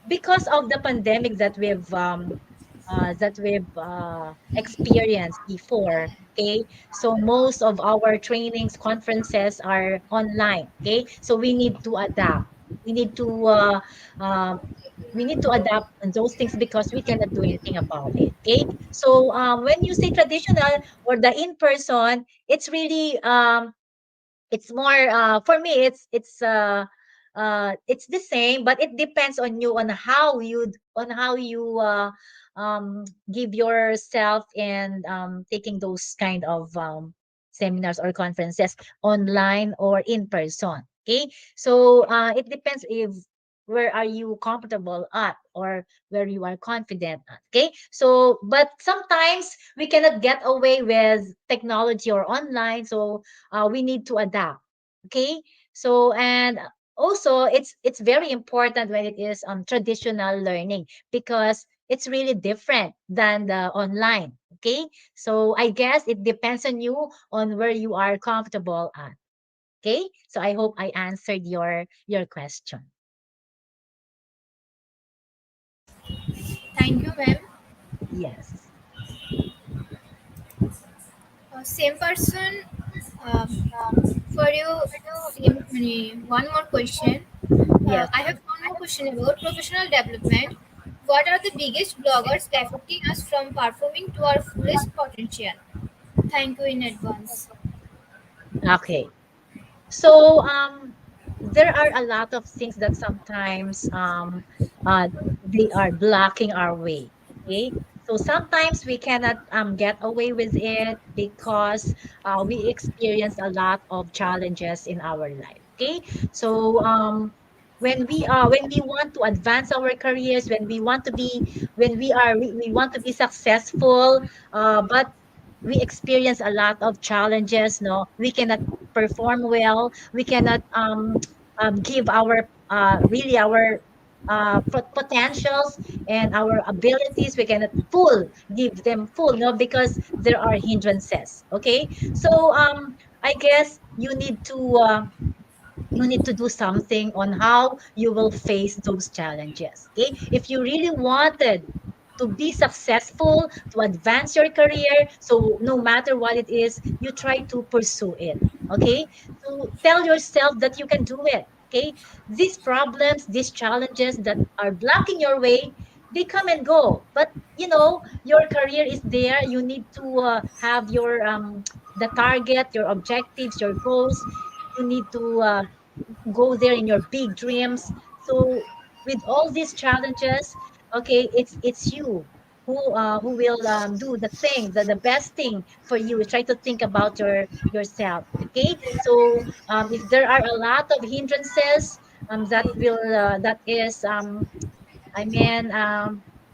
because of the pandemic that we've experienced before. Okay, so most of our trainings, conferences are online. Okay, so we need to adapt. We need to uh, uh, we need to adapt on those things because we cannot do anything about it. Okay, so when you say traditional or the in person, it's really It's more for me, it's the same, but it depends on you, on how you give yourself in taking those kind of seminars or conferences, online or in person. Okay, so it depends if where are you comfortable at, or where you are confident at. Okay, so but sometimes we cannot get away with technology or online, so we need to adapt. Okay, so and also it's very important when it is traditional learning, because it's really different than the online. Okay, so I guess it depends on you, on where you are comfortable at. Okay, so I hope I answered your question. Thank you, ma'am. Yes. Same person. Um, for you, one more question. Yes. I have one more question about professional development. What are the biggest bloggers affecting us from performing to our fullest potential? Thank you in advance. Okay. So there are a lot of things that sometimes uh they are blocking our way. Okay. So sometimes we cannot get away with it because we experience a lot of challenges in our life. Okay. So when we want to advance our careers, when we want to be successful, but we experience a lot of challenges. No, we cannot perform well, we cannot give our really our potentials and our abilities, we cannot full give them full, no, because there are hindrances. Okay, so I guess you need to do something on how you will face those challenges. Okay, if you really wanted to be successful, to advance your career, so no matter what it is, you try to pursue it. Okay, so tell yourself that you can do it. Okay, these problems, these challenges that are blocking your way, they come and go, but your career is there. You need to have your the target, your objectives, your goals. You need to go there in your big dreams. So with all these challenges, okay, it's you who will do the thing, the best thing for you. Try to think about yourself. Okay, so if there are a lot of hindrances that is I mean,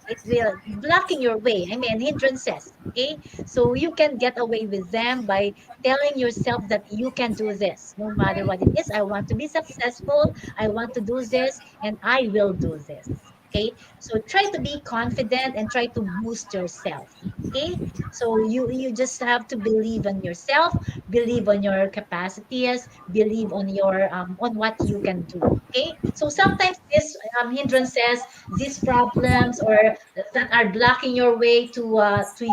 it will blocking your way. I mean, hindrances. Okay, so you can get away with them by telling yourself that you can do this, no matter what it is. I want to be successful. I want to do this, and I will do this. Okay, so try to be confident and try to boost yourself. Okay, so you just have to believe in yourself, believe on your capacities, believe on your on what you can do. Okay, so sometimes this hindrances, these problems, or that are blocking your way to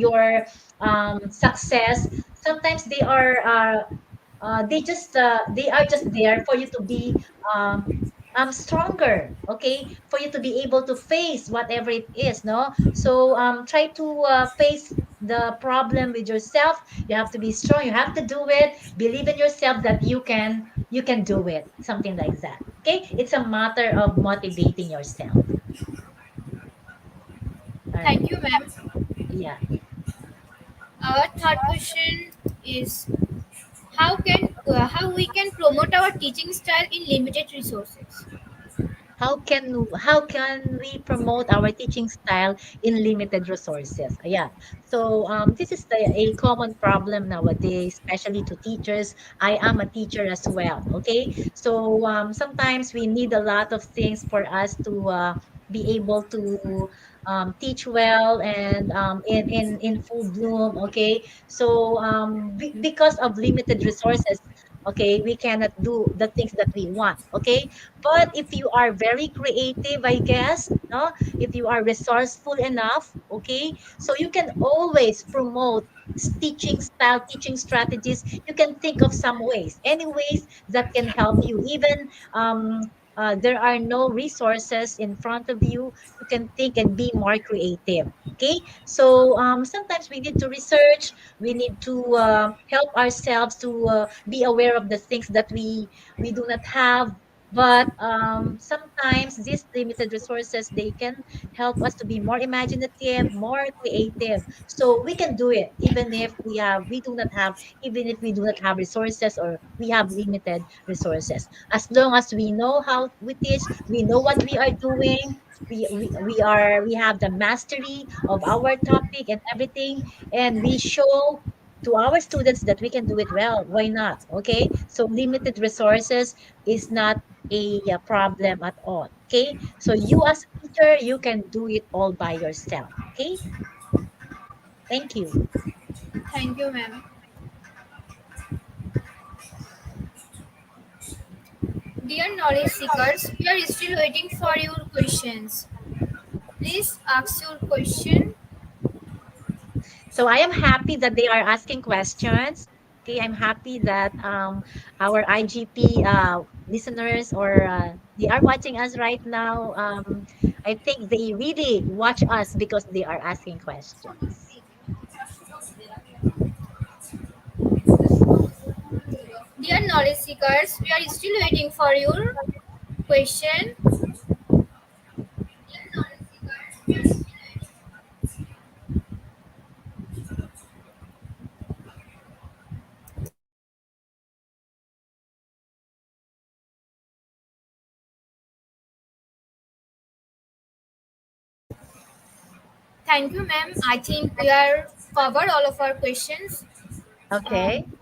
your success, sometimes they are just there for you to be stronger. Okay, for you to be able to face whatever it is. No, so try to face the problem with yourself. You have to be strong, you have to do it, believe in yourself that you can do it, something like that. Okay, it's a matter of motivating yourself. All right. Thank you, ma'am. Yeah. Our third question is how we can promote our teaching style in limited resources. How can we promote our teaching style in limited resources? Yeah. So this is a common problem nowadays, especially to teachers. I am a teacher as well. Okay. So sometimes we need a lot of things for us to be able to teach well and in full bloom. Okay. So because of limited resources, okay, we cannot do the things that we want. Okay, but if you are very creative, I guess, no, if you are resourceful enough, okay, so you can always promote teaching style, teaching strategies. You can think of some ways, any ways that can help you, even there are no resources in front of you, you can think and be more creative. Okay, so sometimes we need to research, we need to help ourselves to be aware of the things that we do not have. But sometimes these limited resources, they can help us to be more imaginative, more creative. So we can do it even if we do not have, even if we do not have resources or we have limited resources. As long as we know how we teach, we know what we are doing, we have the mastery of our topic and everything, and we show to our students that we can do it well. Why not? Okay, so limited resources is not a problem at all. Okay, so you as a teacher, you can do it all by yourself. Okay, thank you. Thank you, ma'am. Dear knowledge seekers, we are still waiting for your questions. Please ask your question. So I am happy that they are asking questions. Okay, I'm happy that our IGP listeners, or they are watching us right now. I think they really watch us because they are asking questions. Dear knowledge seekers, we are still waiting for your question. Thank you, ma'am. I think we are covered all of our questions. Okay. Um,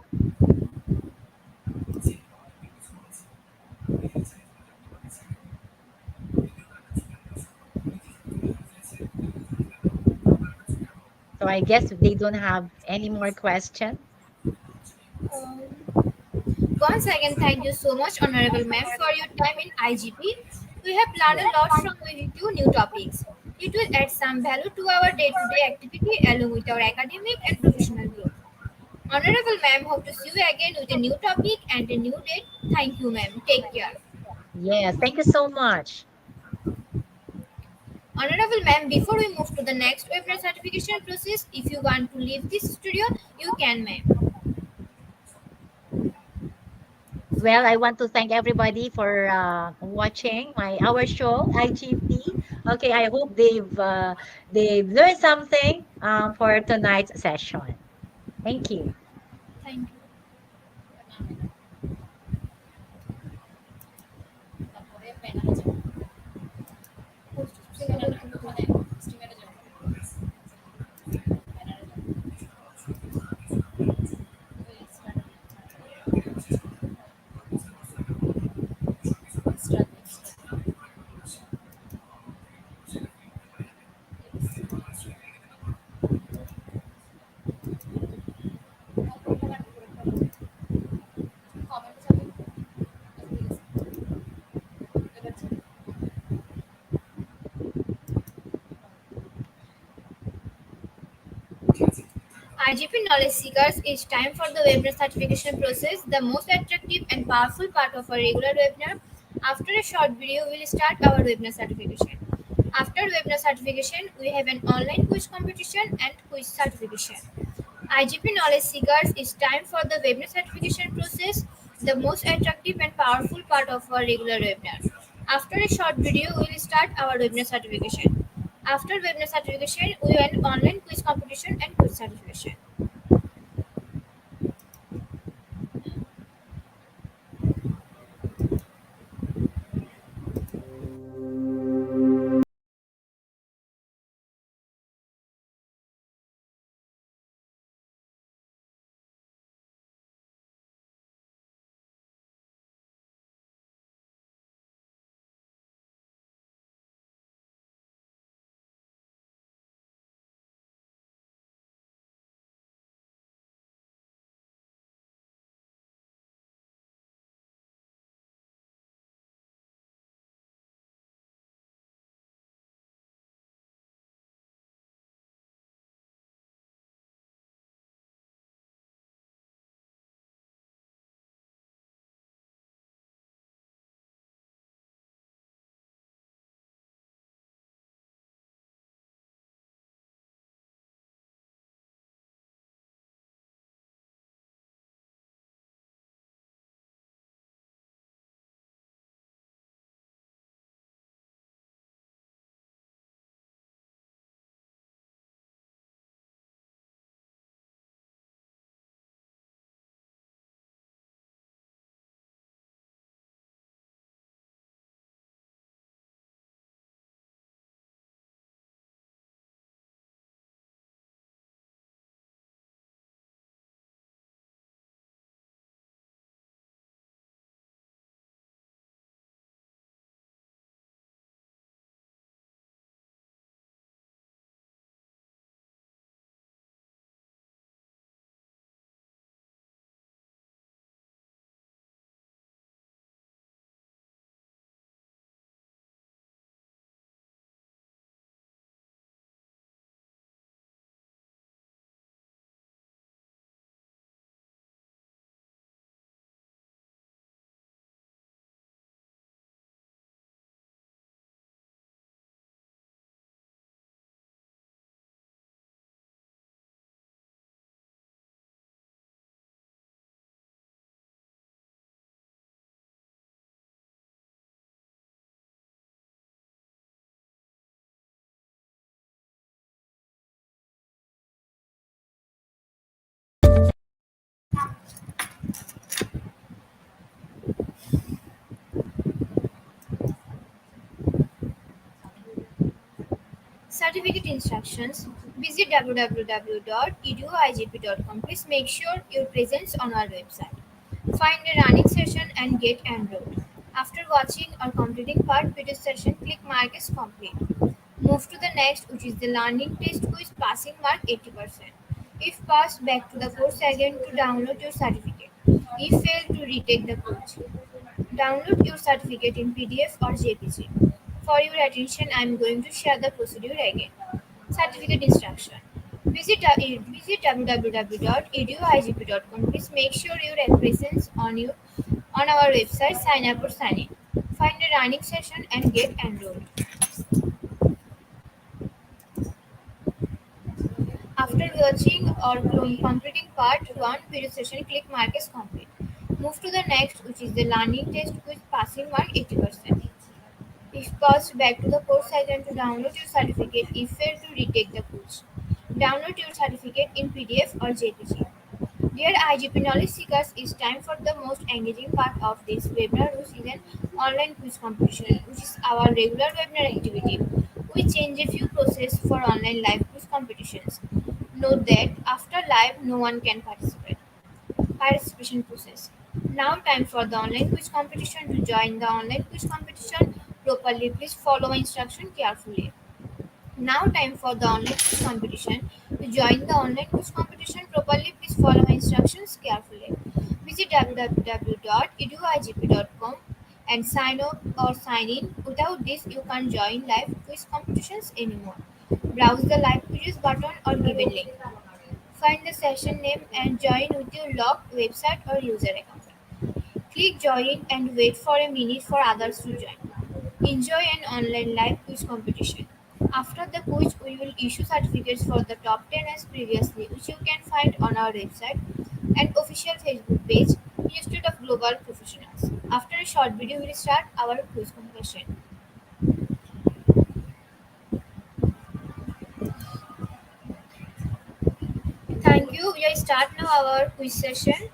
So I guess they don't have any more questions. um, Once again, thank you so much, Honorable Ma'am, for your time in IGP. We have learned a Yes. lot from you new topics. It will add some value to our day-to-day activity along with our academic and professional growth. Honorable Ma'am, hope to see you again with a new topic and a new date. Thank you, ma'am. Take care. Yes. Thank you so much. Honorable Ma'am, before we move to the next webinar certification process, if you want to leave this studio, you can, ma'am. Well, I want to thank everybody for watching my our show IGP. Okay, I hope they've learned something for tonight's session. Thank you. Thank you. IGP Knowledge Seekers, it's time for the webinar certification process, the most attractive and powerful part of our regular webinar. After a short video, we'll start our webinar certification. After webinar certification, we have an online quiz competition and quiz certification. IGP Knowledge Seekers, it's time for the webinar certification process, the most attractive and powerful part of our regular webinar. After a short video, we will start our webinar certification. After webinar certification, we have an online quiz competition and quiz certification. Certificate instructions. Visit www.eduigp.com. Please make sure your presence on our website. Find a running session and get enrolled. After watching or completing part video session, click Mark as complete. Move to the next, which is the learning test quiz passing mark 80%. If passed, back to the course again to download your certificate. If failed, to retake the quiz. Download your certificate in PDF or JPG. For your attention, I am going to share the procedure again. Certificate instruction. Visit www.eduigp.com. Please make sure your presence on our website. Sign up or sign in. Find a running session and get enrolled. After watching or completing part 1 video session, click Mark as complete. Move to the next, which is the learning test quiz passing mark 80%. If passed, back to the course again to download your certificate. If failed, to retake the quiz. Download your certificate in PDF or JPG. Dear IGP Knowledge Seekers, it's time for the most engaging part of this webinar, which is an online quiz competition, which is our regular webinar activity. We change a few process for online live quiz competitions. Note that after live, no one can participate. Participation process. Now time for the online quiz competition. To join the online quiz competition properly, please follow my instruction carefully. Now time for the online quiz competition. To join the online quiz competition properly, please follow my instructions carefully. Visit www.eduigp.com and sign up or sign in. Without this, you can't join live quiz competitions anymore. Browse the live quizzes button or given link. Find the session name and join with your logged website or user account. Click join and wait for a minute for others to join. Enjoy an online live quiz competition. After the quiz, we will issue certificates for the top 10 as previously, which you can find on our website and official Facebook page, Institute of Global Professionals. After a short video, we will start our quiz competition. Thank you. We will start now our quiz session.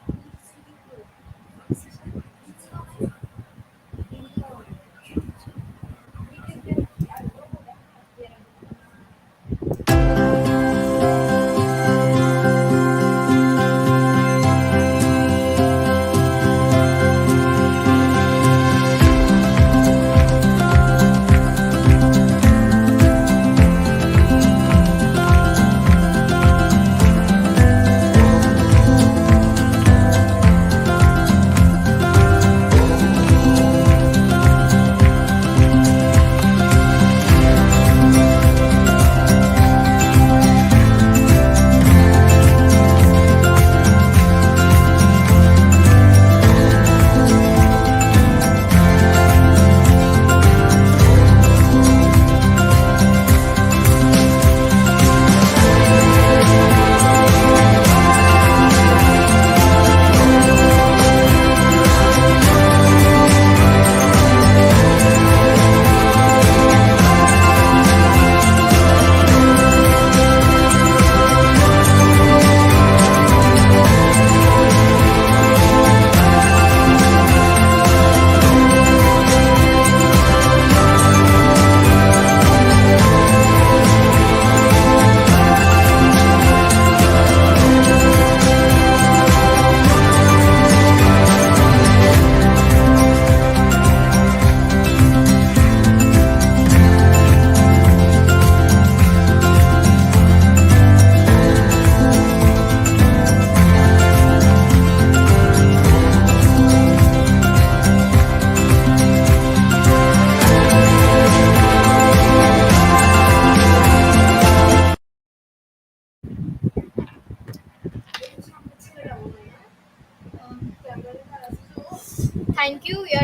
Thank you. We are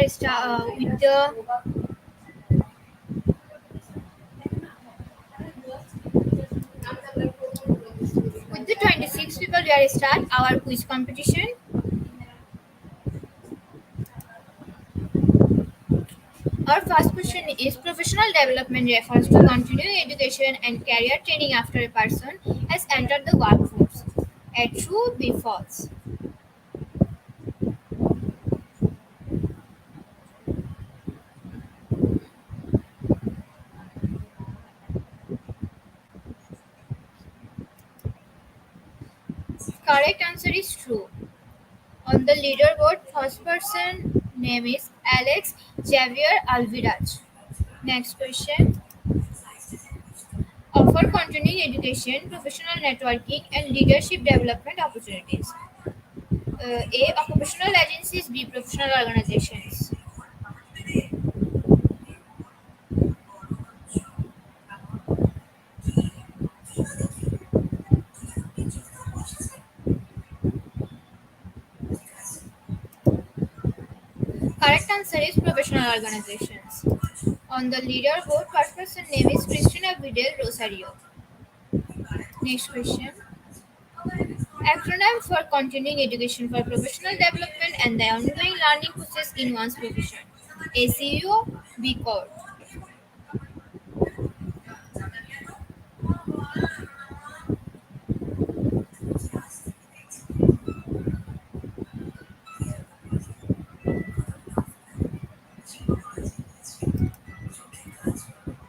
with the 26 people. We are start our quiz competition. Our first question is professional development refers to continuing education and career training after a person has entered the workforce. A true, be false. Correct answer is true. On the leaderboard, first person name is Alex Javier Alviraj. Next question. Offer continuing education, professional networking, and leadership development opportunities. A. Occupational agencies. B. Professional organizations. Correct answer is professional organizations. On the leaderboard, first person name is Cristina Vidal Rosario. Next question. Acronym for continuing education for professional development and the ongoing learning process in one's profession. ACU, B Corp.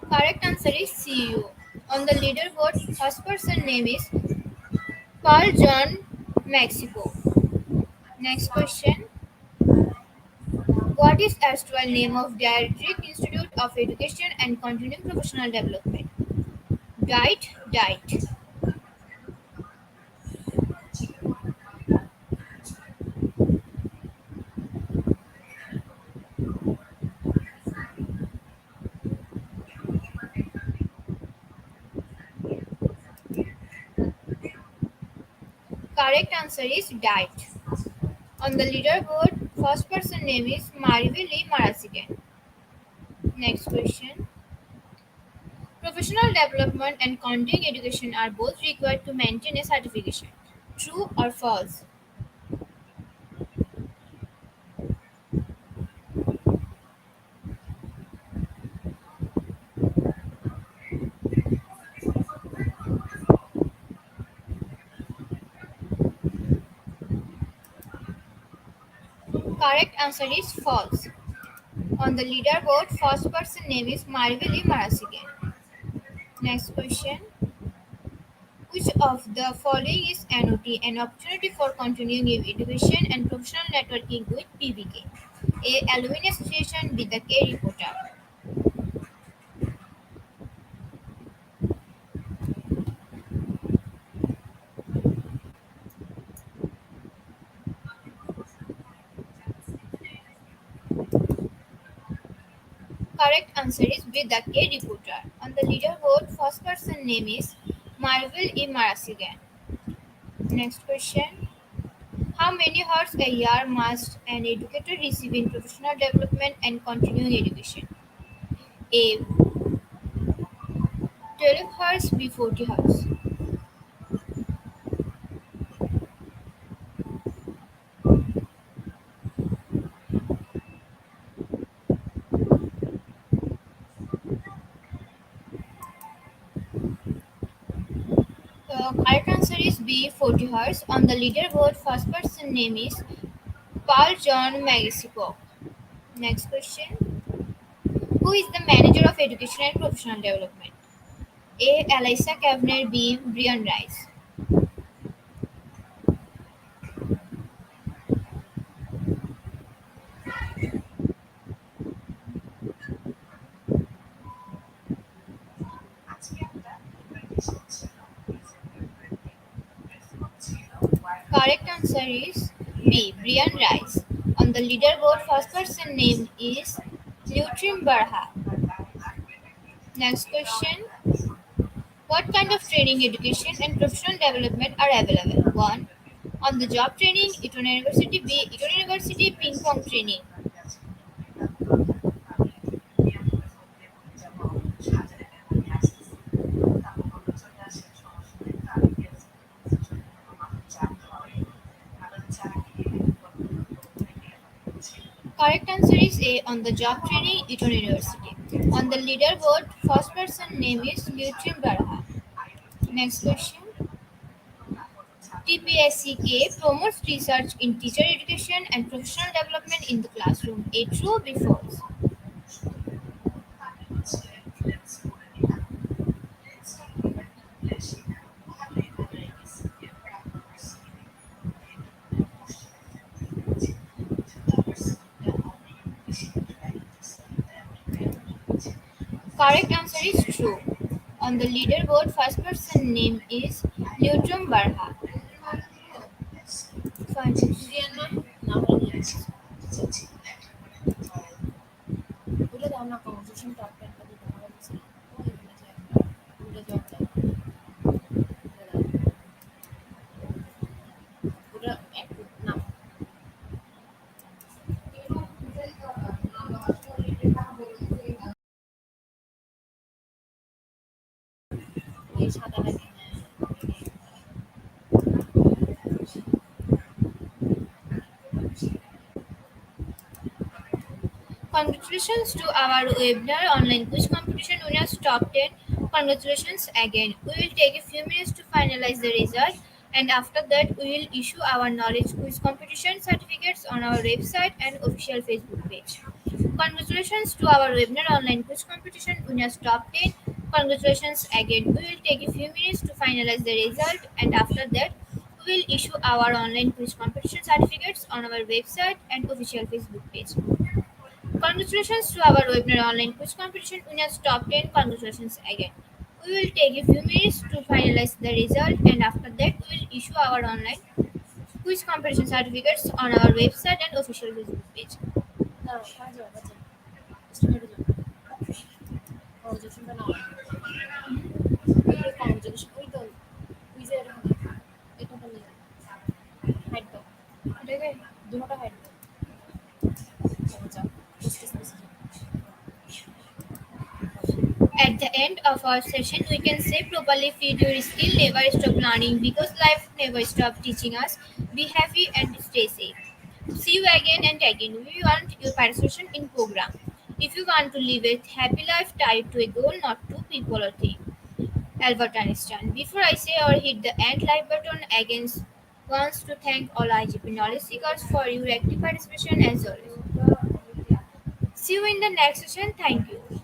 Correct answer is CU. On the leaderboard, first person name is Paul John Mexico. Next question. What is erstwhile name of Dietrich Institute of Education and Continuing Professional Development? Diet. Correct answer is Diet. On the leaderboard, first person name is Mariveli Marasigan. Next question. Professional development and continuing education are both required to maintain a certification. True or false? Correct answer is false. On the leaderboard, first person name is Mariveli Marasigan. Next question. Which of the following is NOT, an opportunity for continuing education and professional networking with PBK? A. Alumni Association. B. The K Reporter. Correct answer is B. The K Reporter. On the leaderboard, first person name is Marvel E. Marasigan. Next question. How many hours a year must an educator receive in professional development and continuing education? A. 12 hours. B. 40 hours. Correct answer is B. 40 hours. On the leaderboard, first person name is Paul John Mexico. Next question. Who is the manager of education and professional development? A. Elisa Kavner. B. Brian Rice. Correct answer is B. Brian Rice. On the leaderboard, first person name is Lutrim Barha. Next question. What kind of training, education, and professional development are available? 1. On the job training, Eton University. B. Eton University ping pong training. Correct answer is A. On the job training, Eton University. On the leaderboard, first person name is Lutrim Barha. Next question. TPSCK promotes research in teacher education and professional development in the classroom. A. True. B. False. Correct answer is true. On the leaderboard, first person name is Neutrum Barha. Fine. Congratulations to our webinar online quiz competition winners top 10. Congratulations again. We will take a few minutes to finalize the result, and after that we will issue our knowledge quiz competition certificates on our website and official Facebook page. Congratulations to our webinar online quiz competition winners top 10. Congratulations again. We will take a few minutes to finalize the result, and after that we will issue our online quiz competition certificates on our website and official Facebook page. Congratulations to our webinar online quiz competition winners top 10. Congratulations again. We will take a few minutes to finalize the result, and after that we will issue our online quiz competition certificates on our website and official Facebook page. At the end of our session, we can say properly feed your skill, never stop learning because life never stops teaching us. Be happy and stay safe. See you again and again. We want your participation in program. If you want to live a happy life tied to a goal, not to people or things. Albert Einstein. Before I say or hit the end like button again, wants to thank all IGP knowledge seekers for your active participation as always. See you in the next session. Thank you.